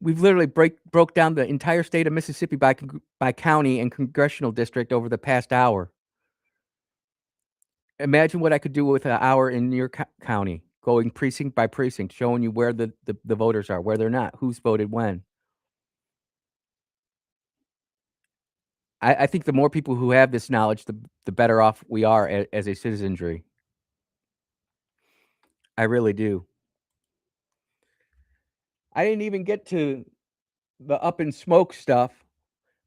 We've literally broke down the entire state of Mississippi by county and congressional district over the past hour. Imagine what I could do with an hour in your county, going precinct by precinct, showing you where the voters are, where they're not, who's voted when. I think the more people who have this knowledge, the better off we are as a citizenry. I really do. I didn't even get to the up in smoke stuff.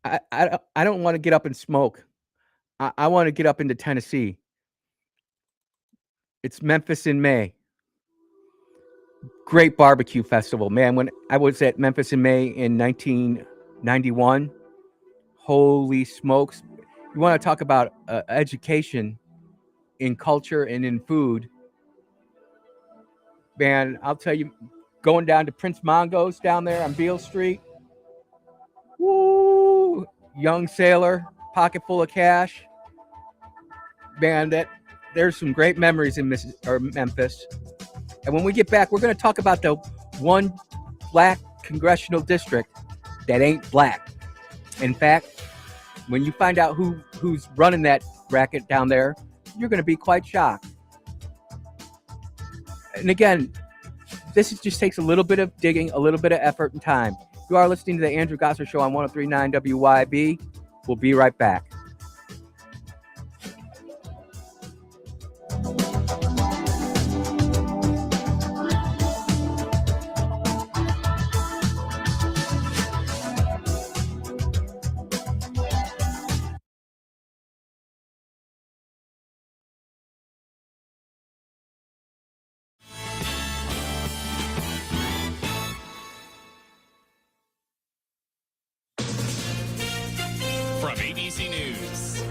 I don't want to get up in smoke. I want to get up into Tennessee. It's Memphis in May. Great barbecue festival, man. When I was at Memphis in May in 1991, holy smokes. You want to talk about education in culture and in food. Man, I'll tell you, going down to Prince Mongo's down there on Beale Street. Woo! Young sailor, pocket full of cash. Man, there's some great memories in Memphis. And when we get back, we're going to talk about the one black congressional district that ain't black. In fact, when you find out who's running that racket down there, you're going to be quite shocked. And again, this just takes a little bit of digging, a little bit of effort and time. You are listening to the Andrew Gosser Show on 103.9 WYAB. We'll be right back. From ABC News,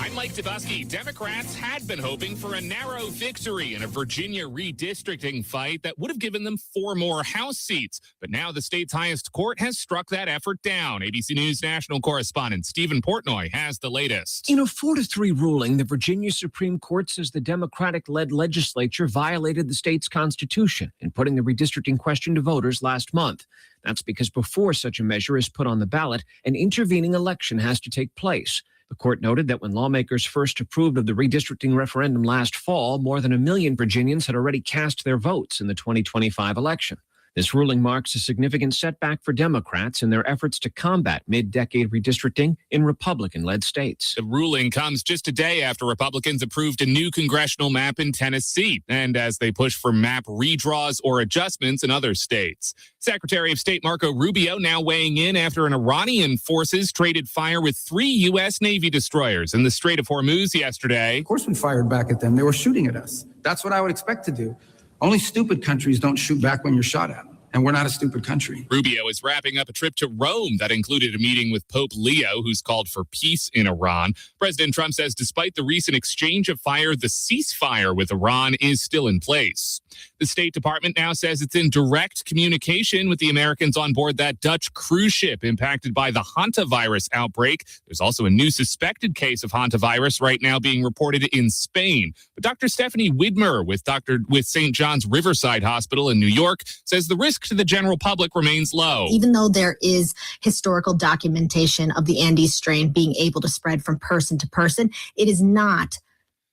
I'm Mike Tabusky. Democrats had been hoping for a narrow victory in a Virginia redistricting fight that would have given them 4 more House seats. But now the state's highest court has struck that effort down. ABC News national correspondent Stephen Portnoy has the latest. In a 4-3 ruling, the Virginia Supreme Court says the Democratic-led legislature violated the state's constitution in putting the redistricting question to voters last month. That's because before such a measure is put on the ballot, an intervening election has to take place. The court noted that when lawmakers first approved of the redistricting referendum last fall, more than 1 million Virginians had already cast their votes in the 2025 election. This ruling marks a significant setback for Democrats in their efforts to combat mid-decade redistricting in Republican-led states. The ruling comes just a day after Republicans approved a new congressional map in Tennessee, and as they push for map redraws or adjustments in other states. Secretary of State Marco Rubio now weighing in after an Iranian forces traded fire with 3 U.S. Navy destroyers in the Strait of Hormuz yesterday. Of course we fired back at them. They were shooting at us. That's what I would expect to do. Only stupid countries don't shoot back when you're shot at. And we're not a stupid country. Rubio is wrapping up a trip to Rome that included a meeting with Pope Leo, who's called for peace in Iran. President Trump says despite the recent exchange of fire, the ceasefire with Iran is still in place. The State Department now says it's in direct communication with the Americans on board that Dutch cruise ship impacted by the hantavirus outbreak. There's also a new suspected case of hantavirus right now being reported in Spain. But Dr. Stephanie Widmer with St. John's Riverside Hospital in New York says the risk to the general public remains low. Even though there is historical documentation of the Andes strain being able to spread from person to person, it is not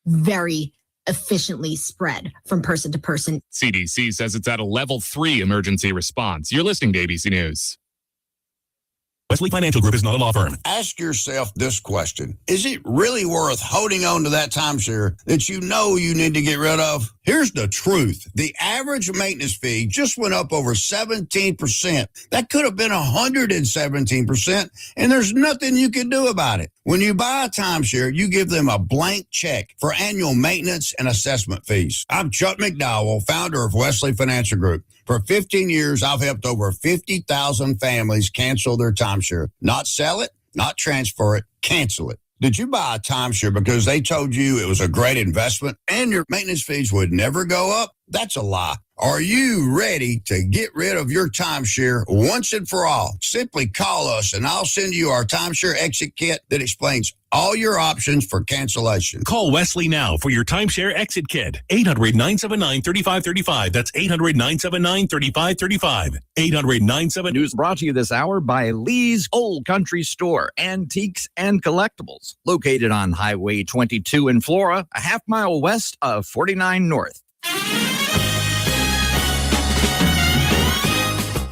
very efficiently spread from person to person. CDC says it's at a level 3 emergency response. You're listening to ABC News. Wesley Financial Group is not a law firm. Ask yourself this question. Is it really worth holding on to that timeshare that you know you need to get rid of? Here's the truth. The average maintenance fee just went up over 17%. That could have been 117%, and there's nothing you can do about it. When you buy a timeshare, you give them a blank check for annual maintenance and assessment fees. I'm Chuck McDowell, founder of Wesley Financial Group. For 15 years, I've helped over 50,000 families cancel their timeshare. Not sell it, not transfer it, cancel it. Did you buy a timeshare because they told you it was a great investment and your maintenance fees would never go up? That's a lie. Are you ready to get rid of your timeshare once and for all? Simply call us and I'll send you our timeshare exit kit that explains all your options for cancellation. Call Wesley now for your timeshare exit kit. 800-979-3535. That's 800-979-3535. 800-979. News brought to you this hour by Lee's Old Country Store, Antiques and Collectibles, located on Highway 22 in Flora, a half mile west of 49 North.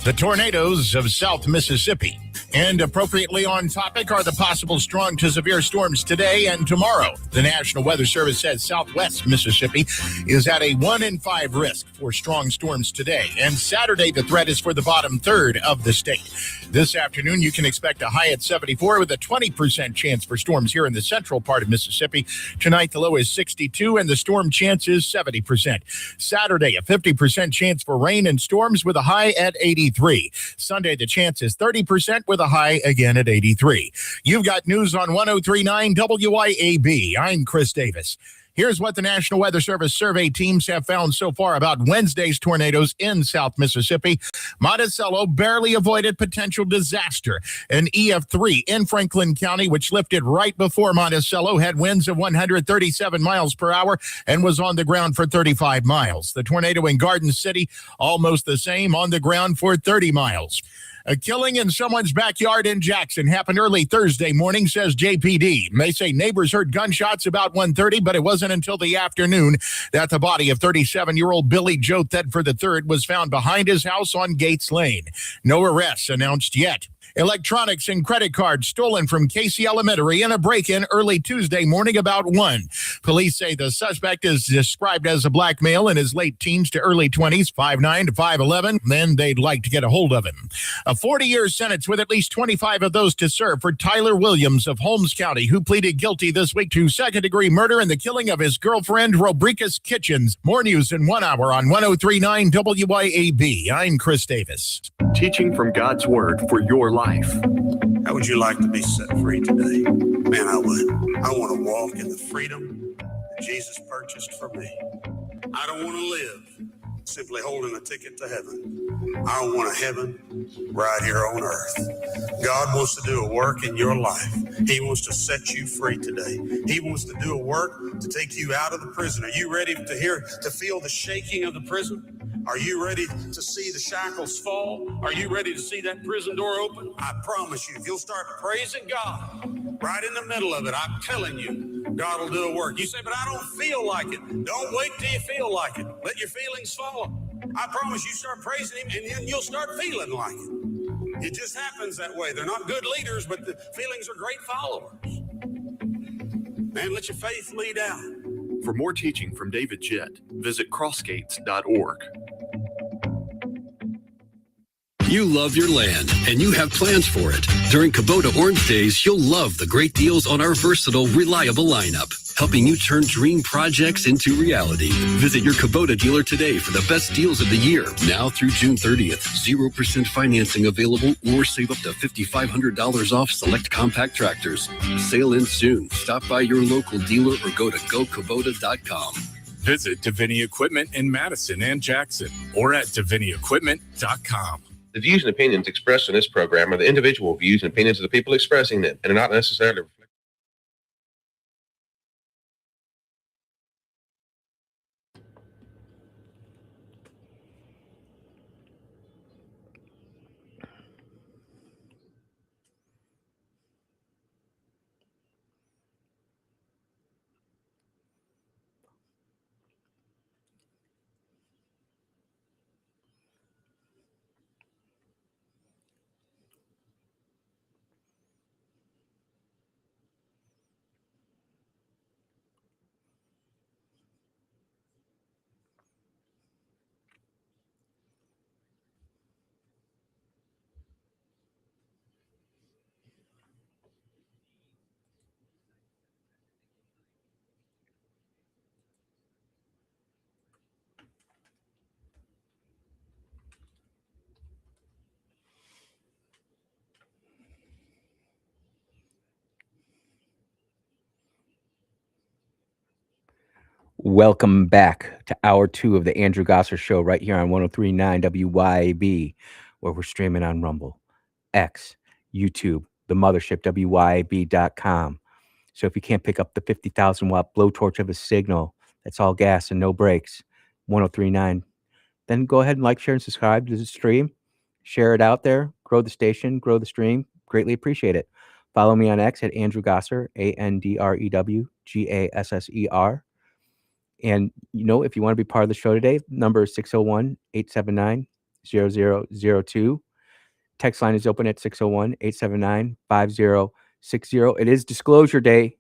The tornadoes of South Mississippi. And appropriately on topic are the possible strong to severe storms today and tomorrow. The National Weather Service says southwest Mississippi is at a 1 in 5 risk for strong storms today. And Saturday, the threat is for the bottom third of the state. This afternoon, you can expect a high at 74 with a 20% chance for storms here in the central part of Mississippi. Tonight, the low is 62 and the storm chance is 70%. Saturday, a 50% chance for rain and storms with a high at 83. Sunday, the chance is 30% with a high again at 83. You've got news on 103.9 WYAB. I'm Chris Davis. Here's what the National Weather Service survey teams have found so far about Wednesday's tornadoes in South Mississippi. Monticello barely avoided potential disaster. An EF3 in Franklin County, which lifted right before Monticello, had winds of 137 miles per hour and was on the ground for 35 miles. The tornado in Garden City, almost the same, on the ground for 30 miles. A killing in someone's backyard in Jackson happened early Thursday morning, says JPD. They say neighbors heard gunshots about 1:30, but it wasn't until the afternoon that the body of 37-year-old Billy Joe Thedford III was found behind his house on Gates Lane. No arrests announced yet. Electronics and credit cards stolen from Casey Elementary in a break-in early Tuesday morning about 1. Police say the suspect is described as a black male in his late teens to early 20s, 5'9" to 5'11". Then they'd like to get a hold of him. A 40-year sentence with at least 25 of those to serve for Tyler Williams of Holmes County, who pleaded guilty this week to second-degree murder and the killing of his girlfriend, Robricus Kitchens. More news in 1 hour on 103.9 WYAB. I'm Chris Davis. Teaching from God's Word for your life. How would you like to be set free today? Man, I would. I want to walk in the freedom that Jesus purchased for me. I don't want to live simply holding a ticket to heaven. I want a heaven right here on earth. God wants to do a work in your life. He wants to set you free today. He wants to do a work to take you out of the prison. Are you ready to feel the shaking of the prison? Are you ready to see the shackles fall? Are you ready to see that prison door open? I promise you, if you'll start praising God right in the middle of it, I'm telling you, God will do a work. You say, but I don't feel like it. Don't wait till you feel like it. Let your feelings follow. I promise you start praising Him and then you'll start feeling like it. It just happens that way. They're not good leaders, but the feelings are great followers. Man, let your faith lead out. For more teaching from David Jett, visit crossgates.org. You love your land, and you have plans for it. During Kubota Orange Days, you'll love the great deals on our versatile, reliable lineup, helping you turn dream projects into reality. Visit your Kubota dealer today for the best deals of the year. Now through June 30th, 0% financing available or save up to $5,500 off select compact tractors. Sale ends soon. Stop by your local dealer or go to gokubota.com. Visit Davini Equipment in Madison and Jackson or at DaviniEquipment.com. The views and opinions expressed in this program are the individual views and opinions of the people expressing them and are not necessarily Welcome back to hour 2 of the Andrew Gosser Show right here on 103.9 WYAB, where we're streaming on Rumble, X, YouTube, the mothership, WYAB.com. So if you can't pick up the 50,000 watt blowtorch of a signal, that's all gas and no brakes, 103.9, then go ahead and like, share, and subscribe to the stream. Share it out there, grow the station, grow the stream. Greatly appreciate it. Follow me on X at Andrew Gosser, AndrewGasser. And, if you want to be part of the show today, number is 601-879-0002. Text line is open at 601-879-5060. It is disclosure day.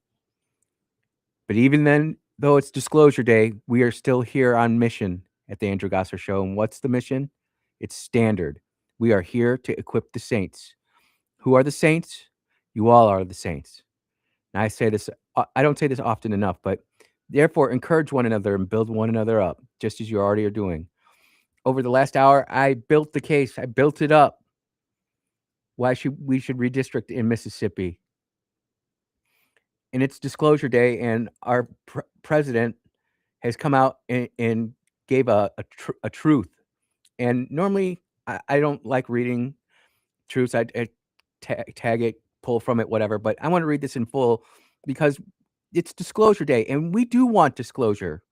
But even then, though it's disclosure day, we are still here on mission at the Andrew Gosser Show. And what's the mission? It's standard. We are here to equip the saints. Who are the saints? You all are the saints. And I say this, I don't say this often enough, but therefore encourage one another and build one another up, just as you already are doing. Over the last hour, I built the case. I built it up. Why we should redistrict in Mississippi. And it's disclosure day, and our president has come out and gave a truth. And normally, I don't like reading truths. I tag it, pull from it, whatever. But I want to read this in full because it's disclosure day, and we do want disclosure.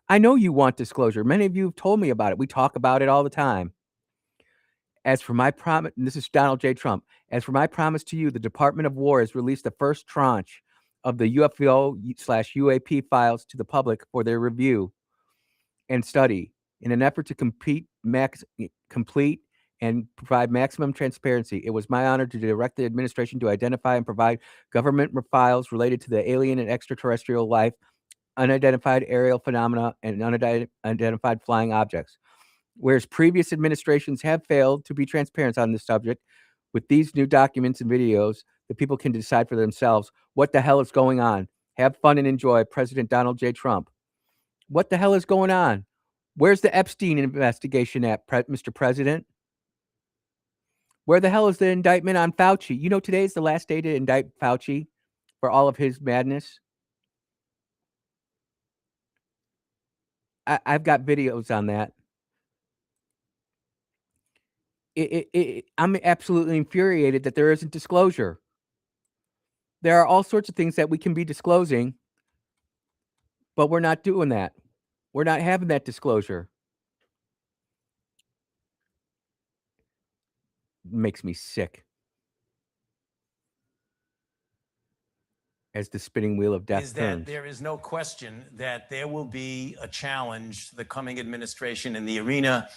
I know you want disclosure. Many of you have told me about it. We talk about it all the time. As for my promise, and this is Donald J. Trump, as for my promise to you, the Department of War has released the first tranche of the UFO/UAP files to the public for their review and study in an effort to complete and provide maximum transparency. It was my honor to direct the administration to identify and provide government files related to the alien and extraterrestrial life, unidentified aerial phenomena, and unidentified flying objects. Whereas previous administrations have failed to be transparent on this subject, with these new documents and videos, the people can decide for themselves what the hell is going on. Have fun and enjoy. President Donald J. Trump. What the hell is going on? Where's the Epstein investigation at, Mr. President? Where the hell is the indictment on Fauci? Today is the last day to indict Fauci for all of his madness. I've got videos on that. I'm absolutely infuriated that there isn't disclosure. There are all sorts of things that we can be disclosing, but we're not doing that. We're not having that disclosure. It makes me sick. As the spinning wheel of death is turns. that there is no question that there will be a challenge to the coming administration in the arena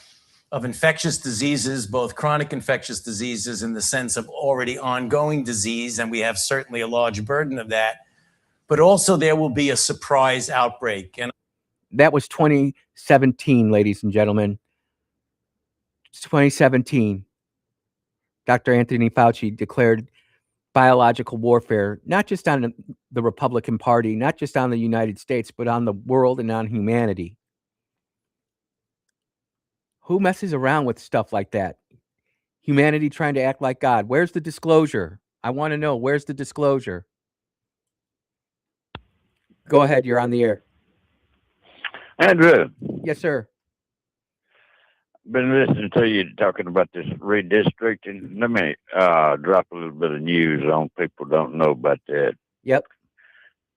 of infectious diseases, both chronic infectious diseases in the sense of already ongoing disease, and we have certainly a large burden of that, but also there will be a surprise outbreak. And that was 2017, ladies and gentlemen. It's 2017. Dr. Anthony Fauci declared biological warfare, not just on the Republican Party, not just on the United States, but on the world and on humanity. Who messes around with stuff like that? Humanity trying to act like God. Where's the disclosure? I want to know, where's the disclosure? Go ahead, you're on the air. Andrew. Yes, sir. Been listening to you talking about this redistricting. Let me drop a little bit of news on people don't know about that. Yep.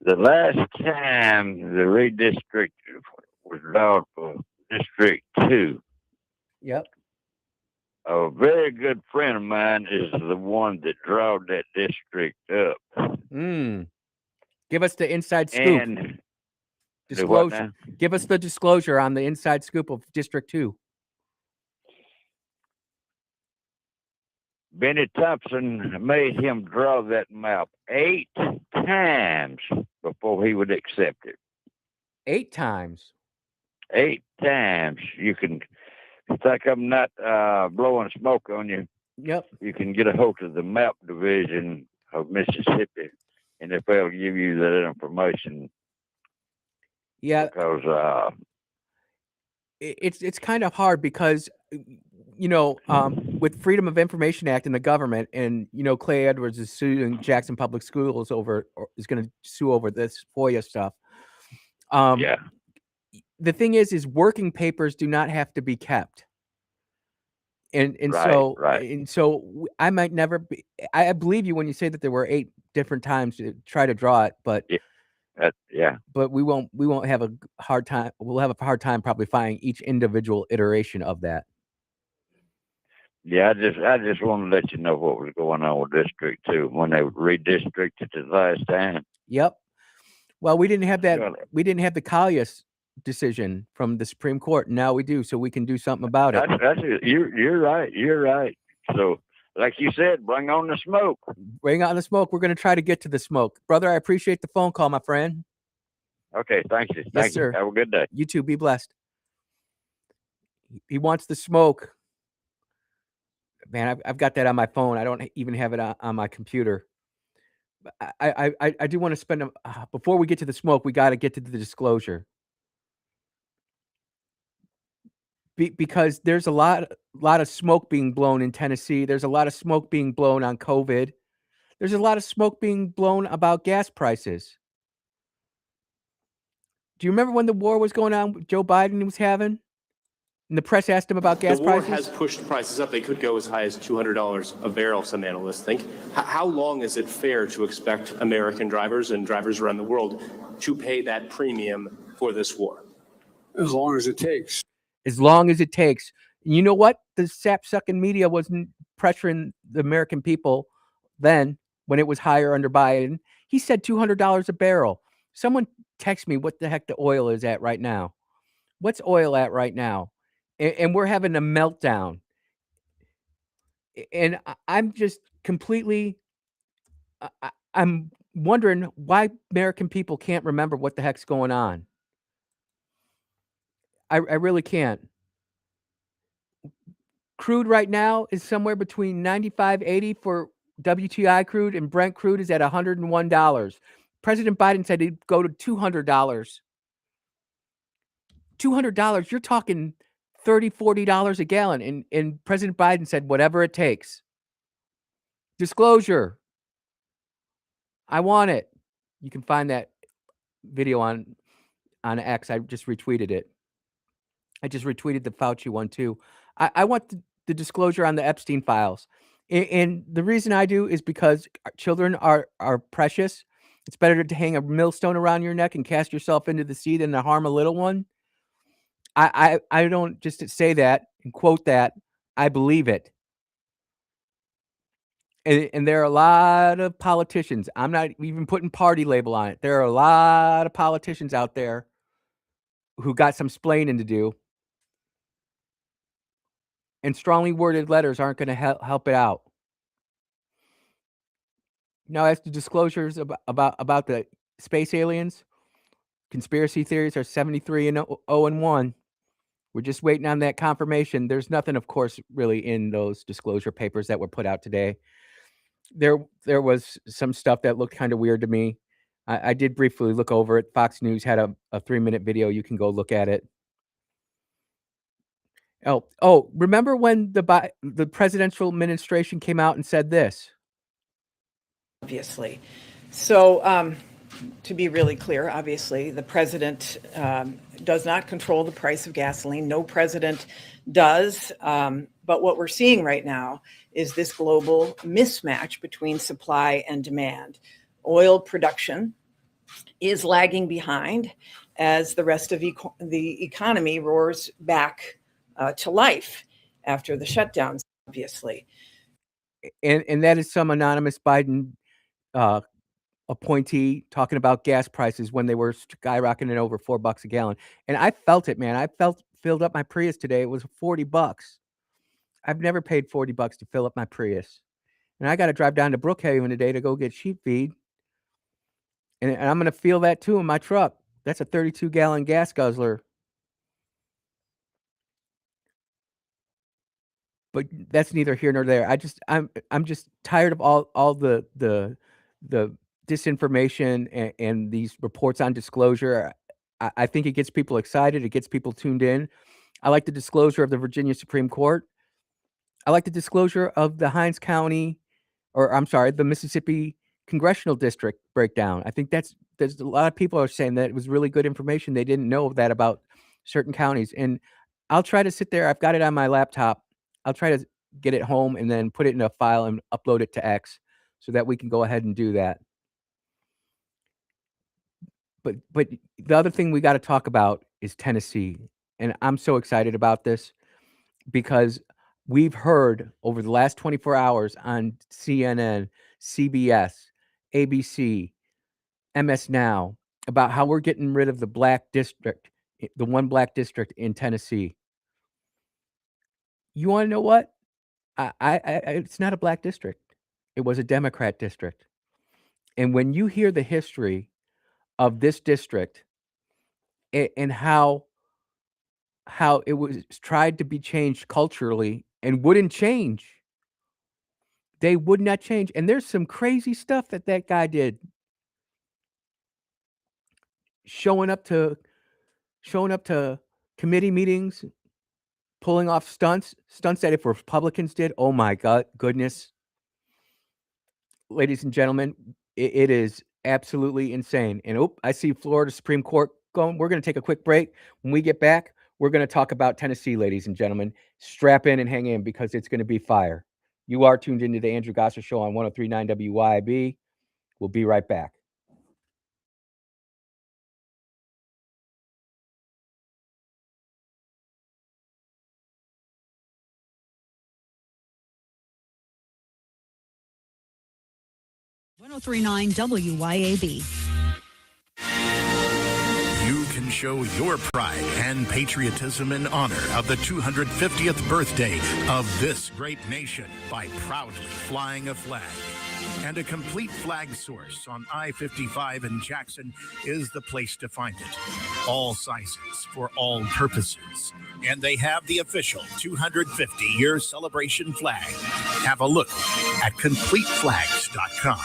The last time the redistrict was drawn for District 2. Yep. A very good friend of mine is the one that drawed that district up. Give us the inside scoop. And disclosure. Give us the disclosure on the inside scoop of District 2. Benny Thompson made him draw that map 8 times before he would accept it. 8 times? 8 times. You can, if you think I'm not blowing smoke on you, yep, you can get a hold of the map division of Mississippi, and if they'll give you that information. Yeah. Because it's kind of hard because with Freedom of Information Act in the government, and Clay Edwards is suing Jackson Public Schools is going to sue over this FOIA stuff. Yeah. the thing is working papers do not have to be kept. And Right. I might never be. I believe you when you say that there were 8 different times to try to draw it, but Yeah. but we won't have a hard time. We'll have a hard time probably finding each individual iteration of that. Yeah, I just want to let you know what was going on with District 2 when they redistricted it last time. Yep. Well, we didn't have that. We didn't have the Colliers decision from the Supreme Court. Now we do, so we can do something about it. That's it. You're right. You're right. So, like you said, bring on the smoke. Bring on the smoke. We're going to try to get to the smoke. Brother, I appreciate the phone call, my friend. Okay, thank you. Yes, Thank sir. you. Have a good day. You too. Be blessed. He wants the smoke. Man, I've got that on my phone. I don't even have it on my computer. I do want to spend before we get to the smoke, we got to get to the disclosure. Because there's a lot of smoke being blown in Tennessee. There's a lot of smoke being blown on COVID. There's a lot of smoke being blown about gas prices. Do you remember when the war was going on, Joe Biden was having? And the press asked him about gas prices? The war has pushed prices up. They could go as high as $200 a barrel, some analysts think. How long is it fair to expect American drivers and drivers around the world to pay that premium for this war? As long as it takes. As long as it takes. You know what? The sap-sucking media wasn't pressuring the American people then when it was higher under Biden. He said $200 a barrel. Someone text me what the heck the oil is at right now. What's oil at right now? And we're having a meltdown. And I'm just completely, I'm wondering why American people can't remember what the heck's going on. I really can't. Crude right now is somewhere between $95.80 for WTI crude, and Brent crude is at $101. President Biden said he'd go to $200. $200, you're talking $30, $40 a gallon. And President Biden said, whatever it takes. Disclosure. I want it. You can find that video on X. I just retweeted it. I just retweeted the Fauci one too. I want the disclosure on the Epstein files. And the reason I do is because children are precious. It's better to hang a millstone around your neck and cast yourself into the sea than to harm a little one. I don't just say that and quote that. I believe it. And there are a lot of politicians. I'm not even putting party label on it. There are a lot of politicians out there who got some splaining to do. And strongly worded letters aren't going to help it out. Now, as to disclosures about the space aliens, conspiracy theories are 73-0-1. We're just waiting on that confirmation. There's nothing, of course, really in those disclosure papers that were put out today. There was some stuff that looked kind of weird to me. I did briefly look over it. Fox News had a 3-minute video. You can go look at it. Oh! Remember when the presidential administration came out and said this? Obviously. So, to be really clear, obviously, the president does not control the price of gasoline. No president does. But what we're seeing right now is this global mismatch between supply and demand. Oil production is lagging behind as the rest of the economy roars back to life after the shutdowns, obviously. And that is some anonymous Biden appointee talking about gas prices when they were skyrocketing over $4 a gallon. And I felt it, man. I filled up my Prius today. It was $40. I've never paid $40 to fill up my Prius. And I got to drive down to Brookhaven today to go get sheep feed. And I'm going to feel that too in my truck. That's a 32-gallon gas guzzler. But that's neither here nor there. I'm just tired of all the disinformation and these reports on disclosure. I think it gets people excited. It gets people tuned in. I like the disclosure of the Virginia Supreme Court. I like the disclosure of the Hinds County, the Mississippi Congressional District breakdown. I think there's a lot of people are saying that it was really good information. They didn't know that about certain counties. And I'll try to sit there. I've got it on my laptop. I'll try to get it home and then put it in a file and upload it to X so that we can go ahead and do that. But the other thing we got to talk about is Tennessee. And I'm so excited about this because we've heard over the last 24 hours on CNN, CBS, ABC, MS Now about how we're getting rid of the black district, the one black district in Tennessee. You want to know what? It's not a black district. It was a Democrat district. And when you hear the history of this district and how it was tried to be changed culturally and wouldn't change, they would not change. And there's some crazy stuff that guy did. Showing up to committee meetings, pulling off stunts that if Republicans did, oh my goodness. Ladies and gentlemen, it is absolutely insane. And I see Florida Supreme Court going. We're going to take a quick break. When we get back, we're going to talk about Tennessee, ladies and gentlemen. Strap in and hang in because it's going to be fire. You are tuned into the Andrew Gosser Show on 103.9 WYAB. We'll be right back. .9 WYAB. You can show your pride and patriotism in honor of the 250th birthday of this great nation by proudly flying a flag. And a complete flag source on I-55 in Jackson is the place to find it. All sizes for all purposes. And they have the official 250-year celebration flag. Have a look at CompleteFlags.com.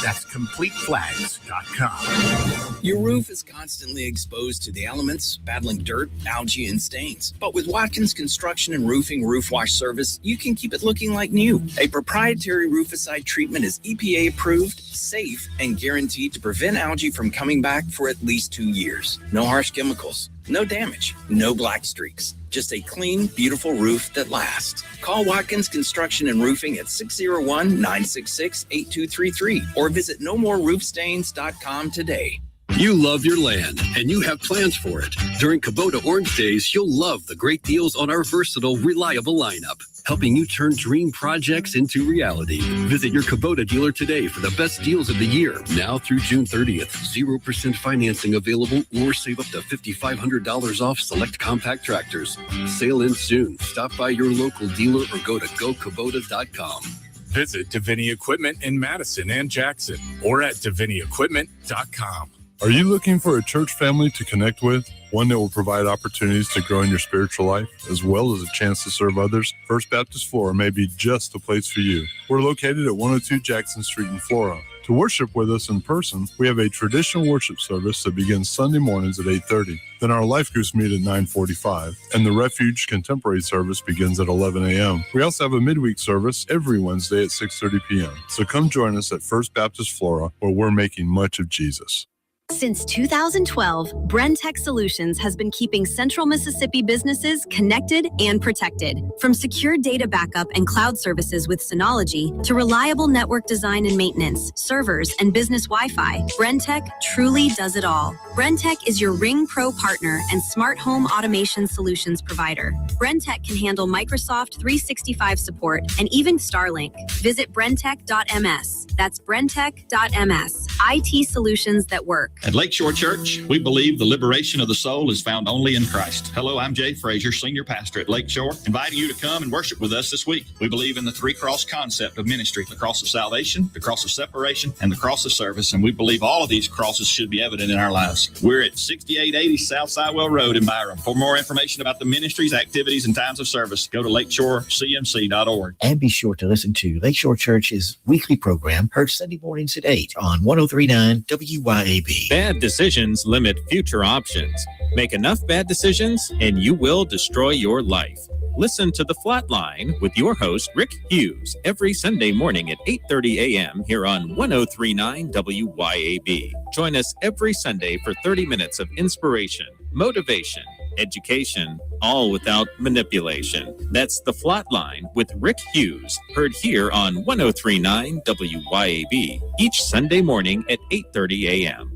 That's CompleteFlags.com. Your roof is constantly exposed to the elements, battling dirt, algae, and stains. But with Watkins Construction and Roofing Roof Wash Service, you can keep it looking like new. A proprietary rooficide treatment is EPA approved, safe, and guaranteed to prevent algae from coming back for at least 2 years. No harsh chemicals, no damage, no black streaks. Just a clean, beautiful roof that lasts. Call Watkins Construction and Roofing at 601-966-8233 or visit nomoreroofstains.com today. You love your land, and you have plans for it. During Kubota Orange Days, you'll love the great deals on our versatile, reliable lineup, helping you turn dream projects into reality. Visit your Kubota dealer today for the best deals of the year. Now through June 30th, 0% financing available or save up to $5,500 off select compact tractors. Sale ends soon. Stop by your local dealer or go to gokubota.com. Visit Davini Equipment in Madison and Jackson or at DaviniEquipment.com. Are you looking for a church family to connect with? One that will provide opportunities to grow in your spiritual life, as well as a chance to serve others? First Baptist Flora may be just the place for you. We're located at 102 Jackson Street in Flora. To worship with us in person, we have a traditional worship service that begins Sunday mornings at 8:30. Then our life groups meet at 9:45, and the Refuge Contemporary service begins at 11 a.m. We also have a midweek service every Wednesday at 6:30 p.m. So come join us at First Baptist Flora, where we're making much of Jesus. Since 2012, Brentech Solutions has been keeping Central Mississippi businesses connected and protected. From secure data backup and cloud services with Synology to reliable network design and maintenance, servers, and business Wi-Fi, Brentech truly does it all. Brentech is your Ring Pro partner and smart home automation solutions provider. Brentech can handle Microsoft 365 support and even Starlink. Visit brentech.ms. That's brentech.ms. IT solutions that work. At Lakeshore Church, we believe the liberation of the soul is found only in Christ. Hello, I'm Jay Frazier, Senior Pastor at Lakeshore, inviting you to come and worship with us this week. We believe in the three-cross concept of ministry, the cross of salvation, the cross of separation, and the cross of service, and we believe all of these crosses should be evident in our lives. We're at 6880 South Sidewell Road in Byram. For more information about the ministries, activities, and times of service, go to lakeshorecmc.org. And be sure to listen to Lakeshore Church's weekly program, heard Sunday mornings at 8 on 103.9 WYAB. Bad decisions limit future options. Make enough bad decisions and you will destroy your life. Listen to The Flatline with your host, Rick Hughes, every Sunday morning at 8:30 a.m. here on 103.9 WYAB. Join us every Sunday for 30 minutes of inspiration, motivation, education, all without manipulation. That's The Flat Line with Rick Hughes, heard here on 1039 WYAB each Sunday morning at 8:30 a.m.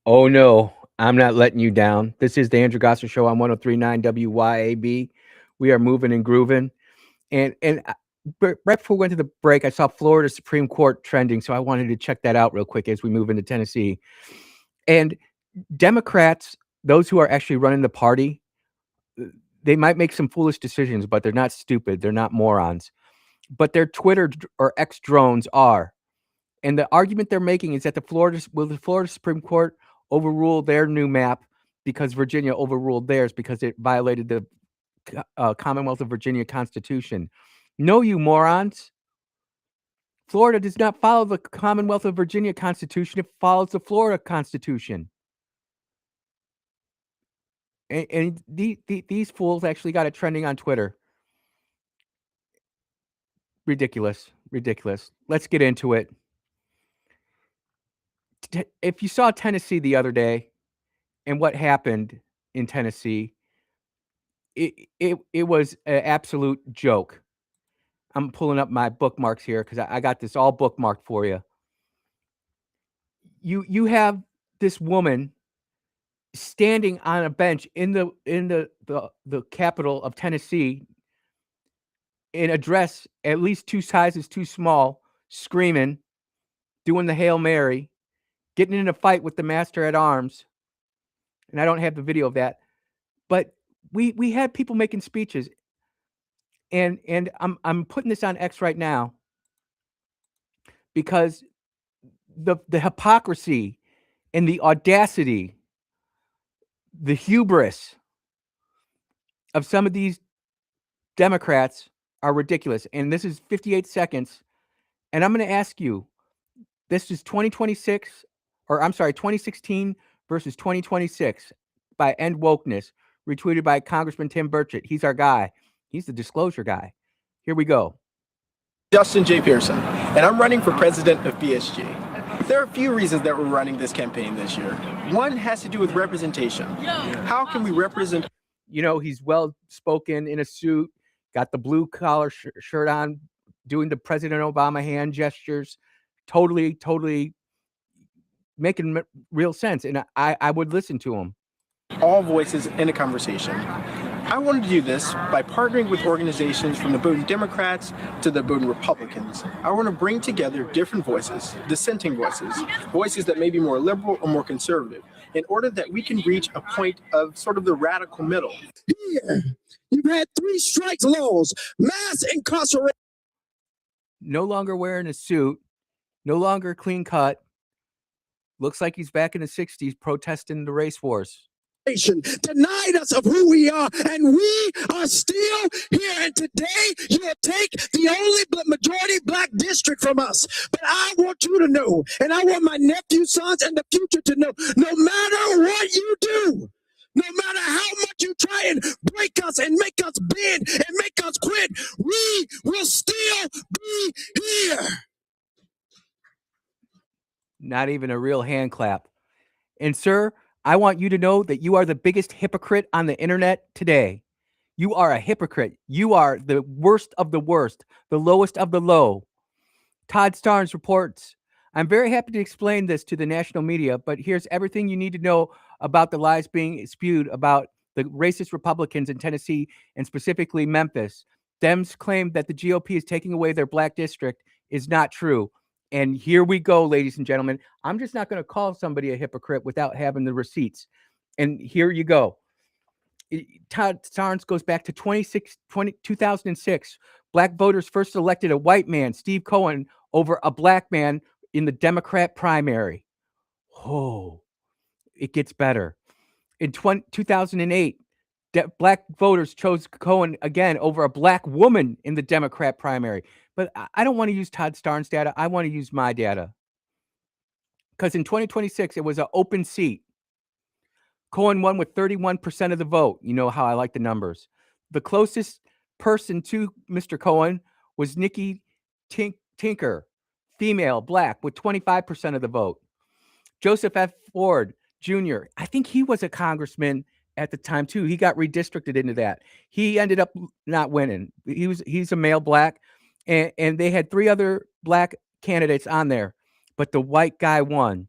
Oh no, I'm not letting you down. This is the Andrew Gosser Show on 1039 WYAB. We are moving and grooving. And right before we went to the break, I saw Florida Supreme Court trending, so I wanted to check that out real quick as we move into Tennessee. And Democrats, those who are actually running the party, they might make some foolish decisions, but they're not stupid. They're not morons. But their Twitter or X drones are. And the argument they're making is that the Florida Supreme Court overrule their new map because Virginia overruled theirs because it violated the Commonwealth of Virginia Constitution. No, you morons. Florida does not follow the Commonwealth of Virginia Constitution. It follows the Florida Constitution. And these fools actually got it trending on Twitter. Ridiculous. Let's get into it. If you saw Tennessee the other day and what happened in Tennessee, it was an absolute joke. I'm pulling up my bookmarks here because I got this all bookmarked for you. You have this woman standing on a bench in the capital of Tennessee in a dress at least 2 sizes too small, screaming, doing the Hail Mary, getting in a fight with the master at arms. And I don't have the video of that, but we had people making speeches, and I'm putting this on X right now because the hypocrisy and the audacity, the hubris of some of these Democrats are ridiculous. And this is 58 seconds. And I'm going to ask you, this is 2016 versus 2026 by End Wokeness, retweeted by Congressman Tim Burchett. He's our guy. He's the disclosure guy. Here we go. Justin J. Pearson, and I'm running for president of BSG. There are a few reasons that we're running this campaign this year. One has to do with representation. How can we represent? You know, he's well-spoken in a suit, got the blue collar shirt on, doing the President Obama hand gestures, totally making real sense. And I would listen to him. All voices in a conversation. I wanted to do this by partnering with organizations from the Bowdoin Democrats to the Bowdoin Republicans. I want to bring together different voices, dissenting voices that may be more liberal or more conservative, in order that we can reach a point of sort of the radical middle. Here, you've had 3 strikes laws, mass incarceration. No longer wearing a suit, no longer clean cut. Looks like he's back in the 60s protesting the race wars. Denied us of who we are, and we are still here. And today you'll take the only majority black district from us. But I want you to know, and I want my nephew, sons, and the future to know, no matter what you do, no matter how much you try and break us and make us bend and make us quit, we will still be here. Not even a real hand clap. And sir, I want you to know that you are the biggest hypocrite on the internet today. You are a hypocrite. You are the worst of the worst, the lowest of the low. Todd Starnes reports, I'm very happy to explain this to the national media, but here's everything you need to know about the lies being spewed about the racist Republicans in Tennessee and specifically Memphis. Dems claim that the GOP is taking away their black district is not true. And here we go, ladies and gentlemen. I'm just not going to call somebody a hypocrite without having the receipts. And here you go. Todd Starnes goes back to 2006. Black voters first elected a white man, Steve Cohen, over a black man in the Democrat primary. Oh, it gets better. In 2008, black voters chose Cohen again over a black woman in the Democrat primary. But I don't want to use Todd Starnes' data. I want to use my data. Because in 2026, it was an open seat. Cohen won with 31% of the vote. You know how I like the numbers. The closest person to Mr. Cohen was Nikki Tinker, female, black, with 25% of the vote. Joseph F. Ford Jr., I think he was a congressman at the time too. He got redistricted into that. He ended up not winning. He's a male black, and they had 3 other black candidates on there, but the white guy won.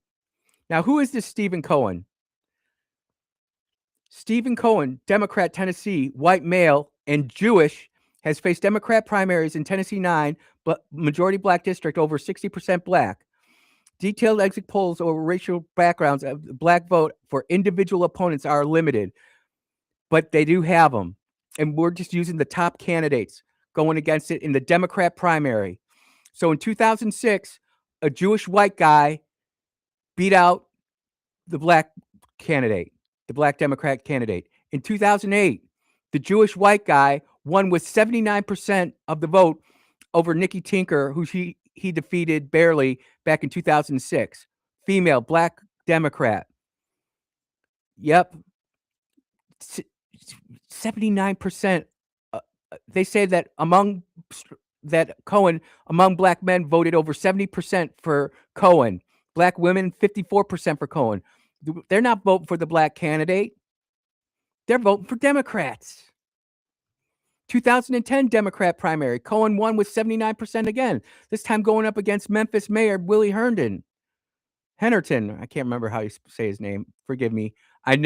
Now, who is this Stephen Cohen? Stephen Cohen, Democrat, Tennessee, white male and Jewish, has faced Democrat primaries in Tennessee 9, but majority black district, over 60% black. Detailed exit polls over racial backgrounds of the black vote for individual opponents are limited, but they do have them. And we're just using the top candidates going against it in the Democrat primary. So in 2006, a Jewish white guy beat out the black candidate, the black Democrat candidate. In 2008, the Jewish white guy won with 79% of the vote over Nikki Tinker, who he defeated barely back in 2006. Female, black Democrat. Yep. 79%. They say that Cohen, among black men, voted over 70% for Cohen. Black women, 54% for Cohen. They're not voting for the black candidate. They're voting for Democrats. 2010 Democrat primary. Cohen won with 79% again. This time going up against Memphis Mayor Willie Herndon. Hennerton. I can't remember how you say his name. Forgive me. I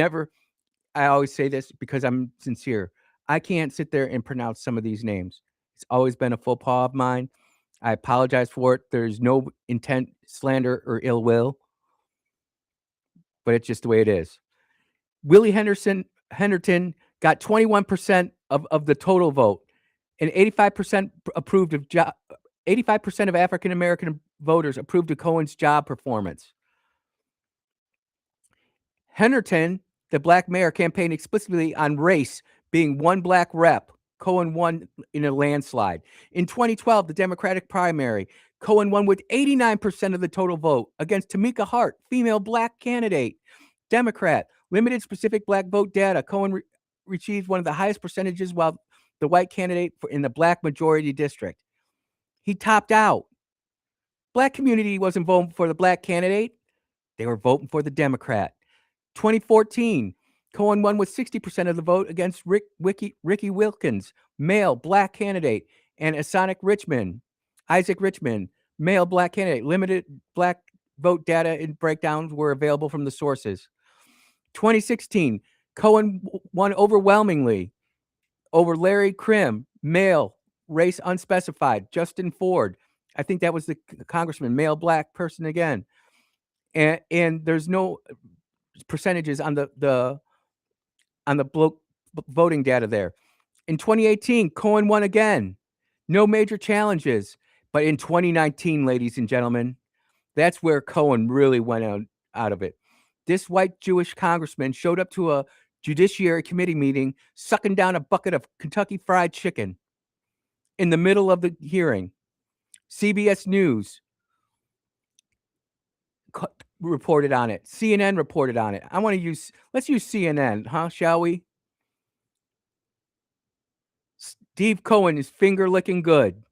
always say this because I'm sincere. I can't sit there and pronounce some of these names. It's always been a faux pas of mine. I apologize for it. There's no intent, slander, or ill will, but it's just the way it is. Willie Henderson got 21% of the total vote, and 85% approved of 85% of African American voters approved of Cohen's job performance. Henderson, the black mayor, campaigned explicitly on race being one black rep. Cohen won in a landslide. In 2012, the Democratic primary, Cohen won with 89% of the total vote against Tamika Hart, female black candidate, Democrat. Limited specific black vote data. Cohen received one of the highest percentages, while the white candidate in the black majority district. He topped out. Black community wasn't voting for the black candidate. They were voting for the Democrat. 2014, Cohen won with 60% of the vote against Ricky Wilkins, male black candidate, and Isaac Richmond, male black candidate. Limited black vote data and breakdowns were available from the sources. 2016, Cohen won overwhelmingly over Larry Krim, male, race unspecified. Justin Ford, I think that was the congressman, male black person again. And there's no percentages on the voting data there. In 2018, Cohen won again. No major challenges. But in 2019, ladies and gentlemen, that's where Cohen really went out of it. This white Jewish congressman showed up to a Judiciary Committee meeting sucking down a bucket of Kentucky Fried Chicken in the middle of the hearing. CBS News reported on it. CNN reported on it. Let's use CNN, huh? Shall we? Steve Cohen is finger licking good.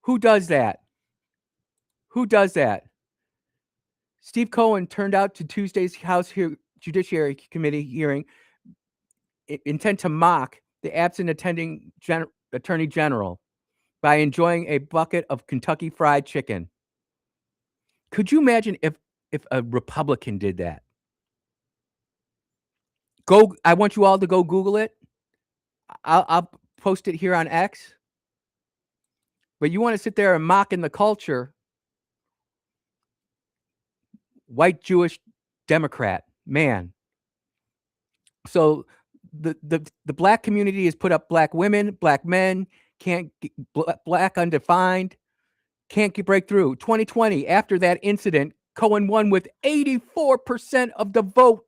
Who does that? Who does that? Steve Cohen turned out to Tuesday's House Judiciary Committee hearing intent to mock the absent attending Attorney General by enjoying a bucket of Kentucky Fried Chicken. Could you imagine if a Republican did that? I want you all to go Google it. I'll post it here on X. But you want to sit there and mock in the culture, white Jewish Democrat, man. So the black community has put up black women, black men, black undefined, can't break through. 2020, after that incident, Cohen won with 84% of the vote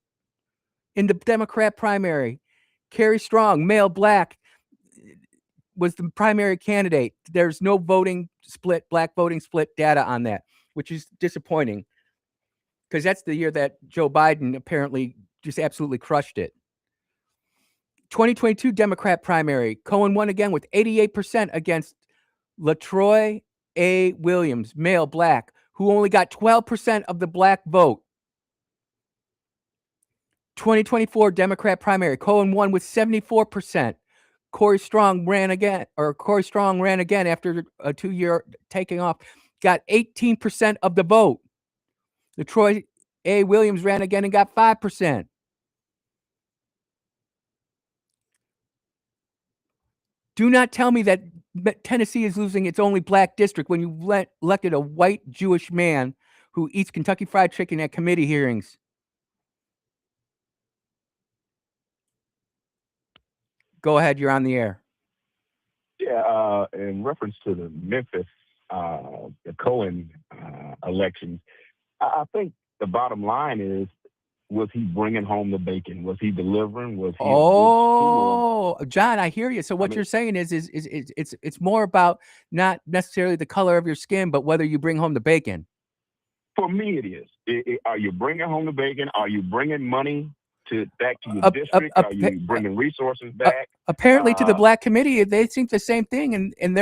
in the Democrat primary. Kerry Strong, male black, was the primary candidate. There's no black voting split data on that, which is disappointing because that's the year that Joe Biden apparently just absolutely crushed it. 2022 Democrat primary, Cohen won again with 88% against LaTroy A. Williams, male, black, who only got 12% of the black vote. 2024 Democrat primary, Cohen won with 74%. Corey Strong ran again after a 2-year taking off, got 18% of the vote. The Troy A. Williams ran again and got 5%. Do not tell me that Tennessee is losing its only black district when you elected a white Jewish man who eats Kentucky Fried Chicken at committee hearings. Go ahead, you're on the air. Yeah, in reference to the Memphis, the Cohen elections, I think the bottom line is, was he bringing home the bacon? Was he delivering? Was he? Oh, John, I hear you. So what you're saying is it's more about not necessarily the color of your skin, but whether you bring home the bacon. For me, it is. Are you bringing home the bacon? Are you bringing money back to your district? Are you bringing resources back? Apparently, to the black committee, they think the same thing, and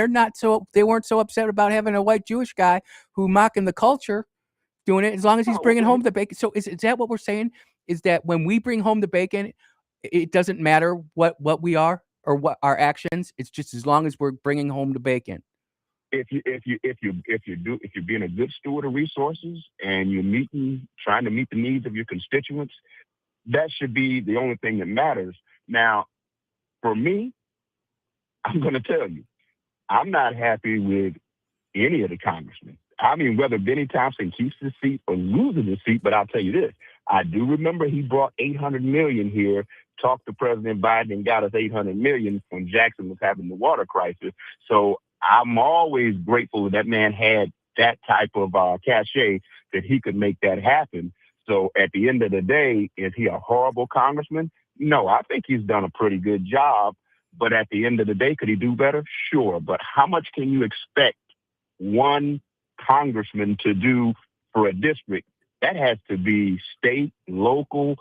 they weren't so upset about having a white Jewish guy who mocking the culture doing it, as long as he's bringing home the bacon. So is that what we're saying? Is that when we bring home the bacon, it doesn't matter what we are or what our actions? It's just as long as we're bringing home the bacon. If you're being a good steward of resources and you're trying to meet the needs of your constituents, that should be the only thing that matters. Now, for me, I'm going to tell you, I'm not happy with any of the congressmen. I mean, whether Benny Thompson keeps the seat or loses the seat, but I'll tell you this. I do remember he brought $800 million here, talked to President Biden, and got us $800 million when Jackson was having the water crisis. So I'm always grateful that man had that type of cachet that he could make that happen. So at the end of the day, is he a horrible congressman? No, I think he's done a pretty good job. But at the end of the day, could he do better? Sure. But how much can you expect one congressman to do for a district? That has to be state, local.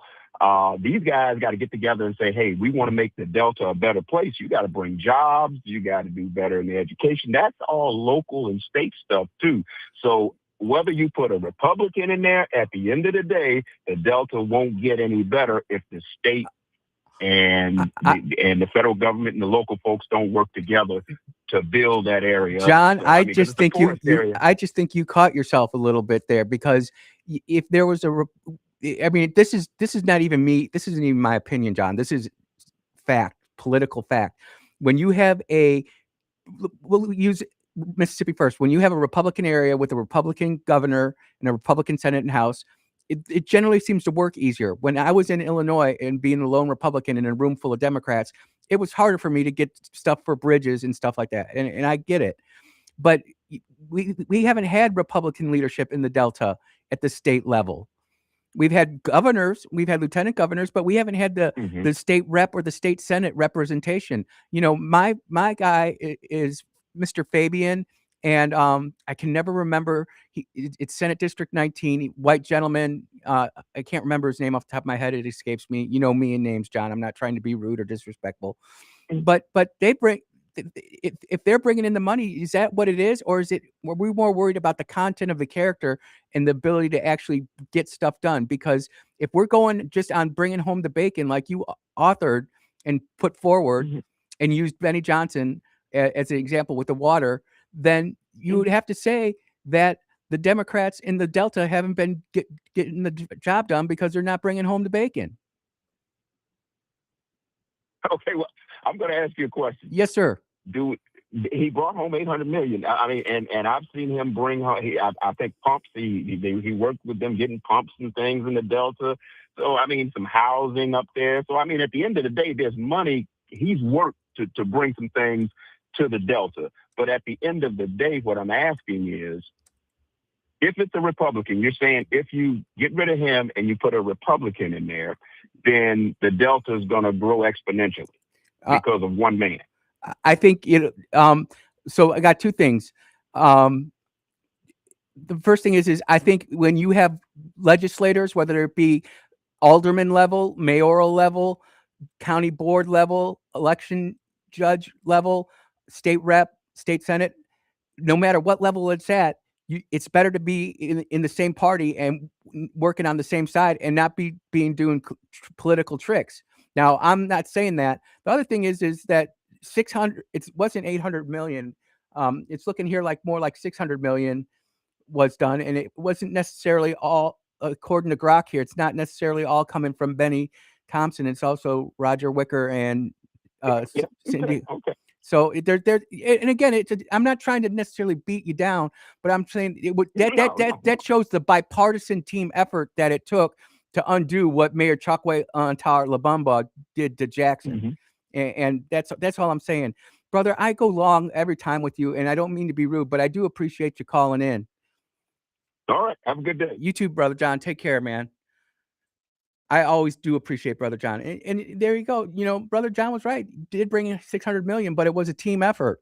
These guys got to get together and say, hey, we want to make the Delta a better place. You got to bring jobs. You got to do better in the education. That's all local and state stuff, too. So whether you put a Republican in there, at the end of the day, the Delta won't get any better if the state and the federal government and the local folks don't work together to build that area. John, So, I just think you caught yourself a little bit there, because if there was this is not even me. This isn't even my opinion, John. This is fact, political fact. When you have we'll use Mississippi first. When you have a Republican area with a Republican governor and a Republican Senate and House, it generally seems to work easier. When I was in Illinois and being a lone Republican in a room full of Democrats, it was harder for me to get stuff for bridges and stuff like that. And I get it. But we haven't had Republican leadership in the Delta at the state level. We've had governors, we've had lieutenant governors, but we haven't had the state rep or the state Senate representation. You know, my guy is Mr. Fabian, and I can never remember. It's Senate District 19, white gentleman. I can't remember his name off the top of my head. It escapes me. You know me and names, John. I'm not trying to be rude or disrespectful, but they bring. If they're bringing in the money, is that what it is? Or were we more worried about the content of the character and the ability to actually get stuff done? Because if we're going just on bringing home the bacon, like you authored and put forward and used Benny Johnson as an example with the water, then you would have to say that the Democrats in the Delta haven't been getting the job done because they're not bringing home the bacon. Okay, well, I'm going to ask you a question. Yes, sir. He brought home $800 million. I mean, and I've seen him bring home. I think pumps. He worked with them getting pumps and things in the Delta. So I mean, some housing up there. So I mean, at the end of the day, there's money. He's worked to bring some things to the Delta. But at the end of the day, what I'm asking is, if it's a Republican, you're saying if you get rid of him and you put a Republican in there, then the Delta is going to grow exponentially because of one man. I think so I got two things. The first thing is I think when you have legislators, whether it be alderman level, mayoral level, county board level, election judge level, state rep, state senate, no matter what level it's at, it's better to be in the same party and working on the same side and not doing political tricks. Now, I'm not saying that. The other thing is that 600, it wasn't 800 million. It's looking here like more like 600 million was done, and it wasn't necessarily all, according to Grok here, it's not necessarily all coming from Benny Thompson. It's also Roger Wicker and Cindy. Okay. So there, and again, I'm not trying to necessarily beat you down, but I'm saying that shows the bipartisan team effort that it took to undo what Mayor Chokwe Labamba did to Jackson, and that's all I'm saying, brother. I go long every time with you, and I don't mean to be rude, but I do appreciate you calling in. All right, have a good day. You too, Brother John. Take care, man. I always do appreciate Brother John. And there you go. Brother John was right. He did bring in 600 million, but it was a team effort.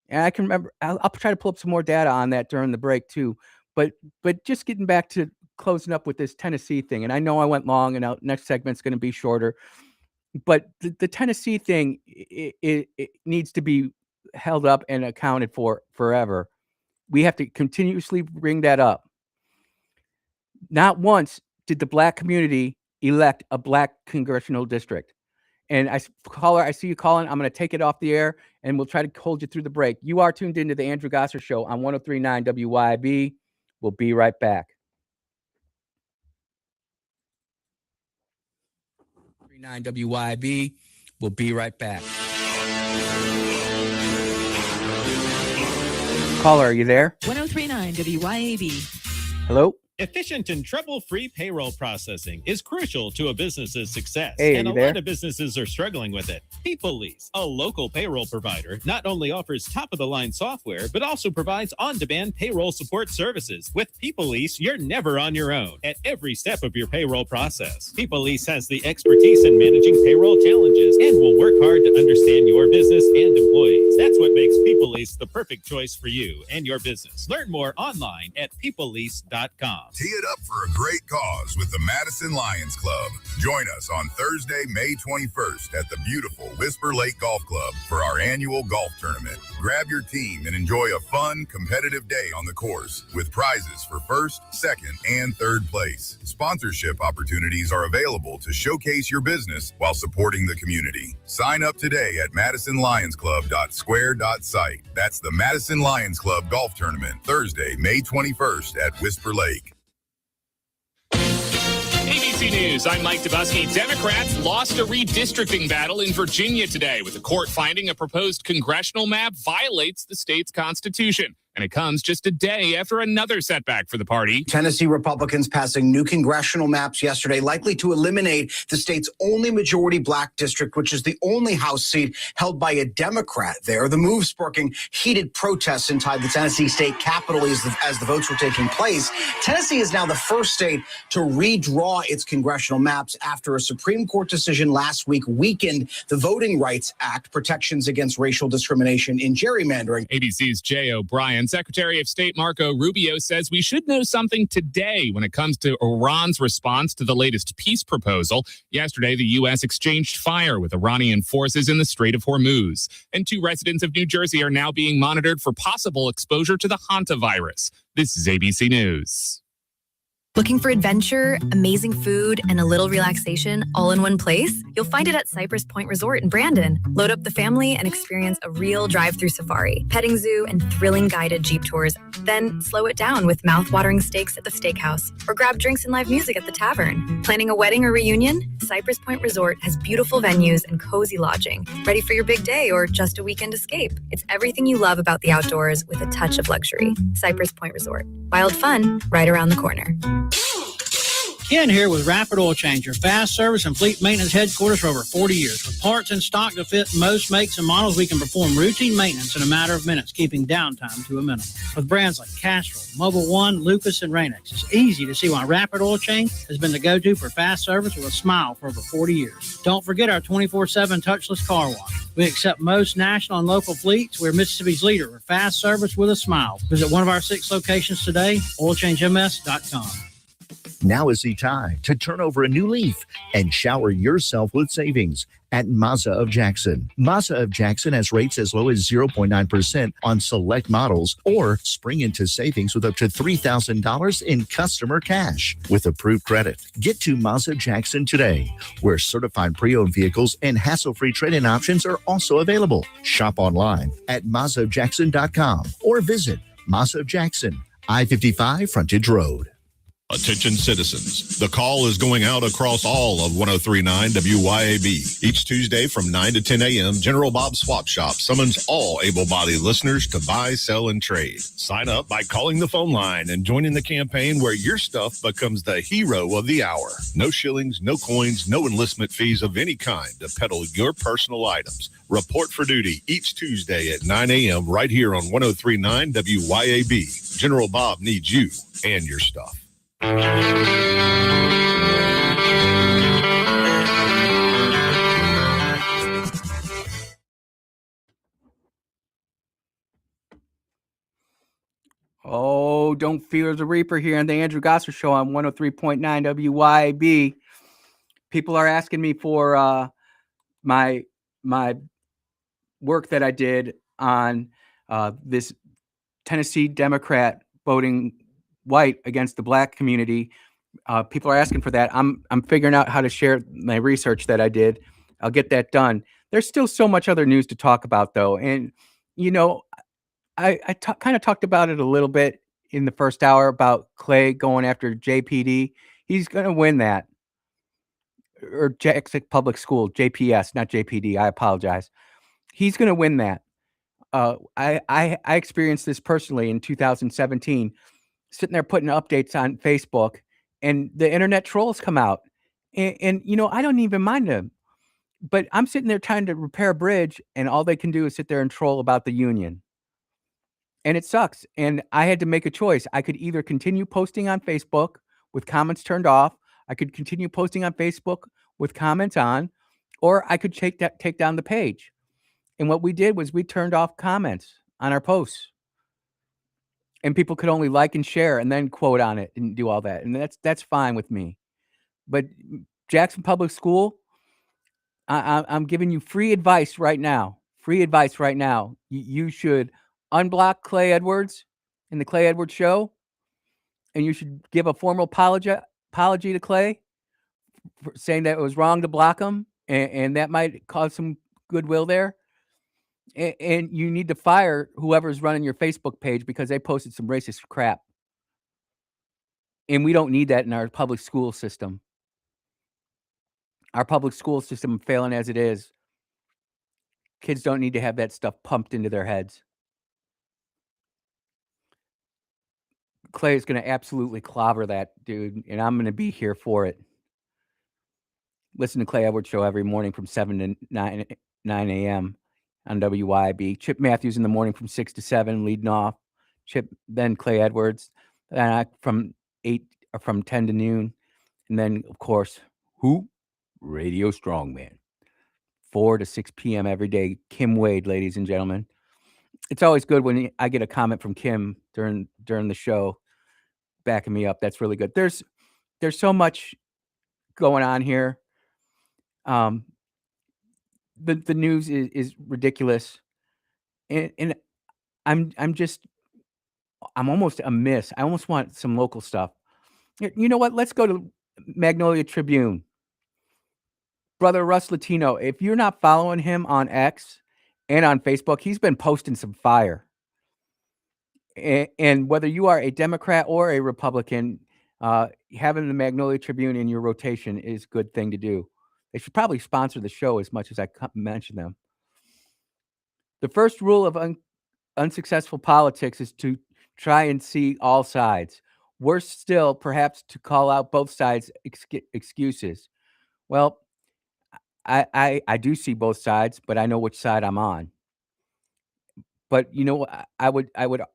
And I can remember, I'll try to pull up some more data on that during the break too. But just getting back to closing up with this Tennessee thing. And I know I went long, and our next segment's going to be shorter. But the Tennessee thing, it needs to be held up and accounted for forever. We have to continuously bring that up. Not once did the Black community elect a Black congressional district. And I see you calling. I'm going to take it off the air, and we'll try to hold you through the break. You are tuned into the Andrew Gosser Show on 103.9 WYAB. We'll be right back. 103.9 WYAB. We'll be right back. Caller, are you there? 103.9 WYAB. Hello? Efficient and trouble-free payroll processing is crucial to a business's success, Hey, and are a you there? lot of businesses are struggling with it. PeopleLease, a local payroll provider, not only offers top-of-the-line software, but also provides on-demand payroll support services. With PeopleLease, you're never on your own at every step of your payroll process. PeopleLease has the expertise in managing payroll challenges and will work hard to understand your business and employees. That's what makes PeopleLease the perfect choice for you and your business. Learn more online at peoplelease.com. Tee it up for a great cause with the Madison Lions Club. Join us on Thursday, May 21st at the beautiful Whisper Lake Golf Club for our annual golf tournament. Grab your team and enjoy a fun, competitive day on the course with prizes for first, second, and third place. Sponsorship opportunities are available to showcase your business while supporting the community. Sign up today at madisonlionsclub.square.site. That's the Madison Lions Club Golf Tournament, Thursday, May 21st at Whisper Lake. ABC News, I'm Mike Dubusky. Democrats lost a redistricting battle in Virginia today, with the court finding a proposed congressional map violates the state's constitution. And it comes just a day after another setback for the party. Tennessee Republicans passing new congressional maps yesterday, likely to eliminate the state's only majority Black district, which is the only House seat held by a Democrat there. The move sparking heated protests inside the Tennessee state capitol as the votes were taking place. Tennessee is now the first state to redraw its congressional maps after a Supreme Court decision last week weakened the Voting Rights Act, protections against racial discrimination in gerrymandering. ABC's Jay O'Brien. Secretary of State Marco Rubio says we should know something today when it comes to Iran's response to the latest peace proposal. Yesterday, the U.S. exchanged fire with Iranian forces in the Strait of Hormuz. And 2 residents of New Jersey are now being monitored for possible exposure to the hantavirus. This is ABC News. Looking for adventure, amazing food, and a little relaxation all in one place? You'll find it at Cypress Point Resort in Brandon. Load up the family and experience a real drive-through safari, petting zoo, and thrilling guided Jeep tours. Then slow it down with mouth-watering steaks at the steakhouse, or grab drinks and live music at the tavern. Planning a wedding or reunion? Cypress Point Resort has beautiful venues and cozy lodging. Ready for your big day or just a weekend escape? It's everything you love about the outdoors with a touch of luxury. Cypress Point Resort. Wild fun right around the corner. Ken here with Rapid Oil Change, your fast service and fleet maintenance headquarters for over 40 years. With parts in stock to fit most makes and models, we can perform routine maintenance in a matter of minutes, keeping downtime to a minimum. With brands like Castrol, Mobile One, Lucas, and Rain-X, it's easy to see why Rapid Oil Change has been the go-to for fast service with a smile for over 40 years. Don't forget our 24/7 touchless car wash. We accept most national and local fleets. We're Mississippi's leader for fast service with a smile. Visit one of our 6 locations today, oilchangems.com. Now is the time to turn over a new leaf and shower yourself with savings at Mazda of Jackson. Mazda of Jackson has rates as low as 0.9% on select models, or spring into savings with up to $3,000 in customer cash with approved credit. Get to Mazda Jackson today, where certified pre-owned vehicles and hassle-free trade-in options are also available. Shop online at MazdaofJackson.com or visit Mazda of Jackson, I-55 Frontage Road. Attention citizens, the call is going out across all of 103.9 WYAB. Each Tuesday from 9 to 10 a.m., General Bob's Swap Shop summons all able-bodied listeners to buy, sell, and trade. Sign up by calling the phone line and joining the campaign where your stuff becomes the hero of the hour. No shillings, no coins, no enlistment fees of any kind to peddle your personal items. Report for duty each Tuesday at 9 a.m. right here on 103.9 WYAB. General Bob needs you and your stuff. Oh, don't fear the Reaper here on the Andrew Gosser Show on 103.9 WYAB. People are asking me for my work that I did on this Tennessee Democrat voting white against the black community. People are asking for that. I'm figuring out how to share my research that I did. I'll get that done. There's still so much other news to talk about, though. And, you know, I kind of talked about it a little bit in the first hour about Clay going after JPD. He's going to win that. Or Jackson Public School, JPS, not JPD. I apologize. He's going to win that. I experienced this personally in 2017, sitting there putting updates on Facebook, and the internet trolls come out. And you know, I don't even mind them. But I'm sitting there trying to repair a bridge, and all they can do is sit there and troll about the union. And it sucks. And I had to make a choice. I could either continue posting on Facebook with comments turned off. I could continue posting on Facebook with comments on, or I could take down the page. And what we did was we turned off comments on our posts. And people could only like and share and then quote on it and do all that. And that's fine with me. But Jackson Public School, I'm giving you free advice right now. Free advice right now. You should unblock Clay Edwards in the Clay Edwards Show, and you should give a formal apology to Clay for saying that it was wrong to block him, and that might cause some goodwill there. And you need to fire whoever's running your Facebook page because they posted some racist crap. And we don't need that in our public school system. Our public school system failing as it is. Kids don't need to have that stuff pumped into their heads. Clay is going to absolutely clobber that dude, and I'm going to be here for it. Listen to Clay Edwards Show every morning from 7 to 9 a.m. on WYAB. Chip Matthews in the morning from 6 to 7, leading off. Chip, then Clay Edwards, from 10 to noon. And then, of course, who? Radio Strongman. 4 to 6 p.m. every day. Kim Wade, ladies and gentlemen. It's always good when I get a comment from Kim during the show backing me up. That's really good. There's so much going on here. The news is ridiculous. And I'm almost amiss. I almost want some local stuff. You know what? Let's go to Magnolia Tribune. Brother Russ Latino, if you're not following him on X and on Facebook, he's been posting some fire. And whether you are a Democrat or a Republican, having the Magnolia Tribune in your rotation is a good thing to do. They should probably sponsor the show as much as I mention them. The first rule of unsuccessful politics is to try and see all sides. Worse still, perhaps to call out both sides' excuses. Well, I do see both sides, but I know which side I'm on. But you know, I would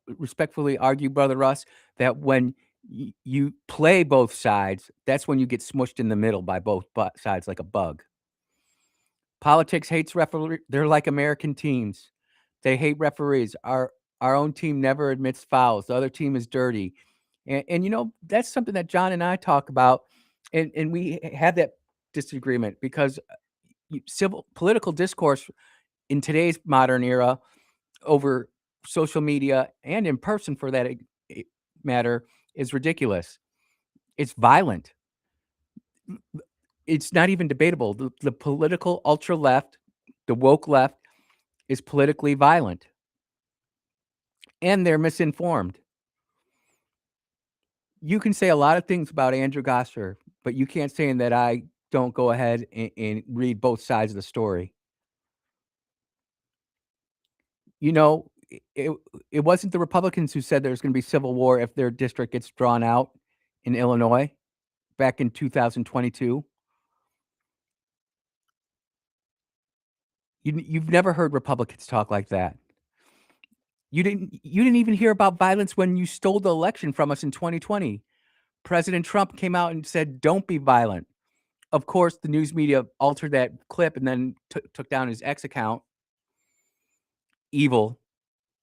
respectfully argue, Brother Russ, that when you play both sides, that's when you get smushed in the middle by both sides like a bug. Politics hates referees. They're like American teams. They hate referees. Our own team never admits fouls. The other team is dirty. And that's something that John and I talk about, and we have that disagreement because civil political discourse in today's modern era over social media and in person for that matter is ridiculous. It's violent. It's not even debatable. The political ultra left, the woke left, is politically violent, and they're misinformed. You can say a lot of things about Andrew Gosser, but you can't say that I don't go ahead and read both sides of the story. You know, it wasn't the Republicans who said there's going to be civil war if their district gets drawn out in Illinois back in 2022. You've never heard Republicans talk like that. You didn't even hear about violence when you stole the election from us in 2020. President Trump came out and said, "Don't be violent." Of course, the news media altered that clip and then took down his X account. Evil.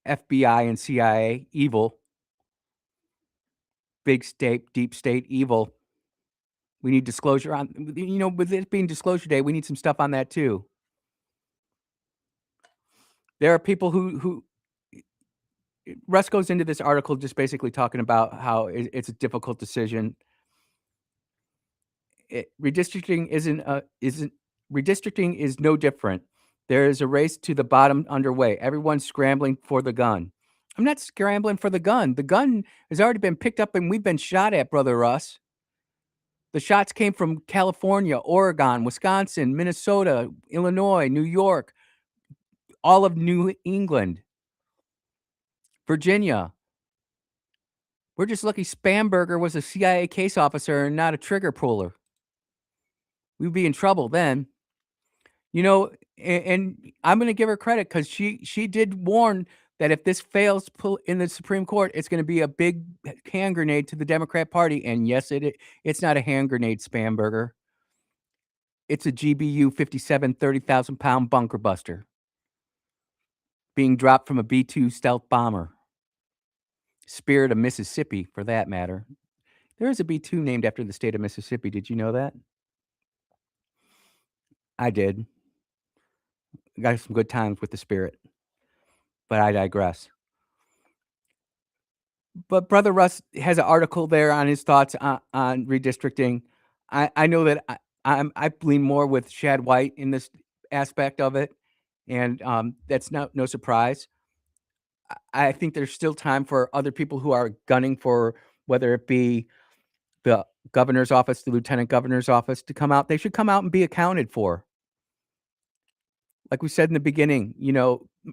FBI and CIA, evil. Big state, deep state, evil. We need disclosure on, with it being disclosure day, we need some stuff on that too. There are people who Russ goes into this article just basically talking about how it's a difficult decision. Redistricting redistricting is no different. There is a race to the bottom underway. Everyone's scrambling for the gun. I'm not scrambling for the gun. The gun has already been picked up and we've been shot at, Brother Russ. The shots came from California, Oregon, Wisconsin, Minnesota, Illinois, New York, all of New England, Virginia. We're just lucky Spamberger was a CIA case officer and not a trigger puller. We'd be in trouble then. And I'm going to give her credit because she did warn that if this fails in the Supreme Court, it's going to be a big hand grenade to the Democrat Party. And yes, it's not a hand grenade, Spamberger. It's a GBU 57 30,000-pound bunker buster being dropped from a B-2 stealth bomber. Spirit of Mississippi, for that matter. There is a B-2 named after the state of Mississippi. Did you know that? I did. Got some good times with the Spirit. But I digress. But Brother Russ has an article there on his thoughts on redistricting. I know that I lean more with Shad White in this aspect of it, and that's no surprise. I think there's still time for other people who are gunning for whether it be the governor's office, the lieutenant governor's office, to come out. They should come out and be accounted for. Like we said in the beginning,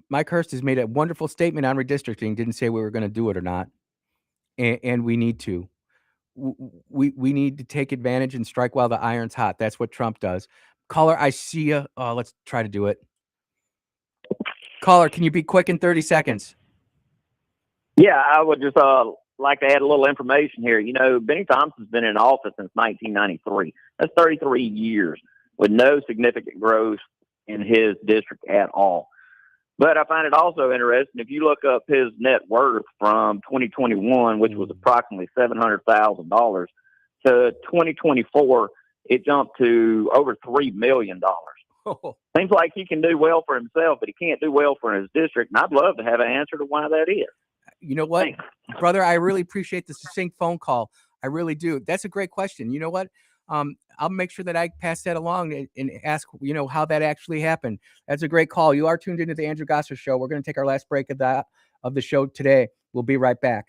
Mike Hurst has made a wonderful statement on redistricting, didn't say we were going to do it or not. And we need to. We need to take advantage and strike while the iron's hot. That's what Trump does. Caller, I see you. Let's try to do it. Caller, can you be quick in 30 seconds? Yeah, I would just like to add a little information here. Benny Thompson's been in office since 1993. That's 33 years with no significant growth in his district at all. But I find it also interesting, if you look up his net worth from 2021, which was approximately $700,000, to 2024, it jumped to over $3 million. Seems like he can do well for himself, but he can't do well for his district. And I'd love to have an answer to why that is. You know what, brother? I really appreciate the succinct phone call. I really do. That's a great question. You know what? I'll make sure that I pass that along and ask, how that actually happened. That's a great call. You are tuned into the Andrew Gosser Show. We're going to take our last break of the show today. We'll be right back.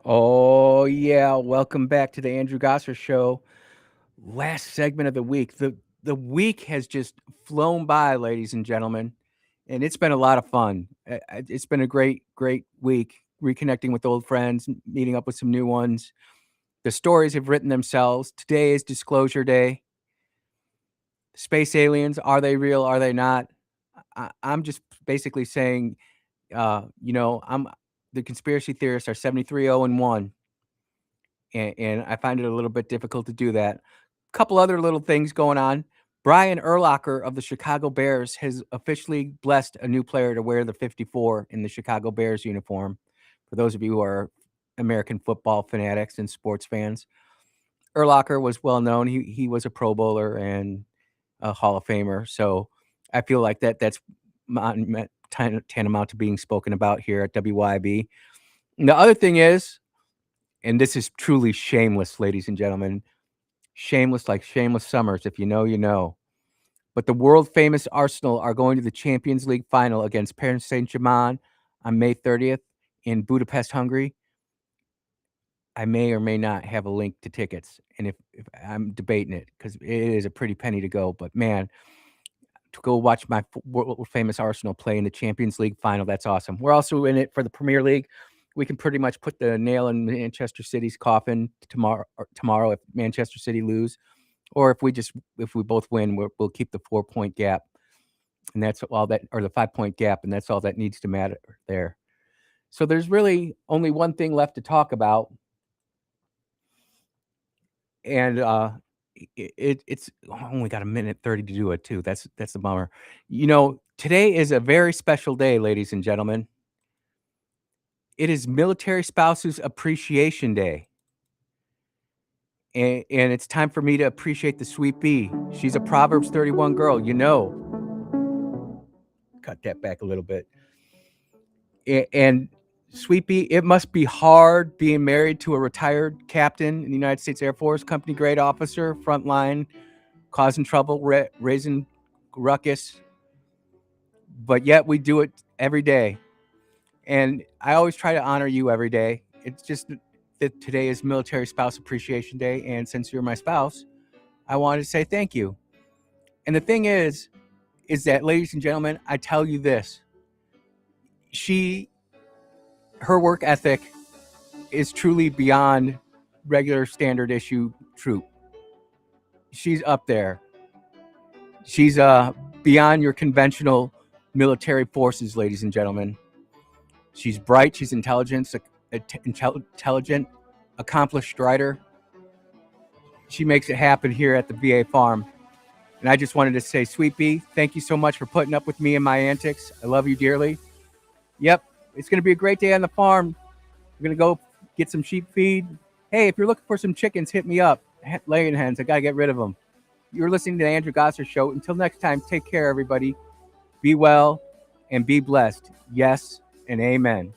Oh, yeah. Welcome back to the Andrew Gosser Show. Last segment of the week. The week has just flown by, ladies and gentlemen, and it's been a lot of fun. It's been a great week, reconnecting with old friends, meeting up with some new ones. The stories have written themselves. Today is Disclosure Day. Space aliens, are they real? Are they not? I'm just basically saying, I'm the conspiracy theorists are 73-0-1, and I find it a little bit difficult to do that. Couple other little things going on. Brian Urlacher of the Chicago Bears has officially blessed a new player to wear the 54 in the Chicago Bears uniform. For those of you who are American football fanatics and sports fans, Urlacher was well known. He was a Pro Bowler and a Hall of Famer. So I feel like that's tantamount to being spoken about here at WYAB. And the other thing is, and this is truly shameless, ladies and gentlemen, shameless like Shameless Summers. If you know, you know. But the world-famous Arsenal are going to the Champions League final against Paris Saint-Germain on May 30th in Budapest, Hungary. I may or may not have a link to tickets, and if I'm debating it because it is a pretty penny to go. But man, to go watch my world-famous Arsenal play in the Champions League final, that's awesome. We're also in it for the Premier League. We can pretty much put the nail in Manchester City's coffin tomorrow if Manchester City lose, or if we both win, we'll keep the 4-point gap, and that's all that, or the 5-point gap, and that's all that needs to matter there. So there's really only one thing left to talk about, and it's only got a minute 30 to do it too. That's the bummer. Today is a very special day, ladies and gentlemen. It is Military Spouses Appreciation Day. And it's time for me to appreciate the Sweet Bee. She's a Proverbs 31 girl, Cut that back a little bit. And Sweet Bee, it must be hard being married to a retired captain in the United States Air Force, company grade officer, frontline, causing trouble, raising ruckus. But yet we do it every day. And I always try to honor you every day. It's just that today is Military Spouse Appreciation Day. And since you're my spouse, I wanted to say thank you. And the thing is that, ladies and gentlemen, I tell you this. Her work ethic is truly beyond regular standard issue troop. She's up there. She's beyond your conventional military forces, ladies and gentlemen. She's bright. She's intelligent, accomplished writer. She makes it happen here at the VA farm. And I just wanted to say, Sweet Bee, thank you so much for putting up with me and my antics. I love you dearly. Yep, it's going to be a great day on the farm. We're going to go get some sheep feed. Hey, if you're looking for some chickens, hit me up. Laying hens, I got to get rid of them. You're listening to the Andrew Gosser Show. Until next time, take care, everybody. Be well and be blessed. Yes and amen.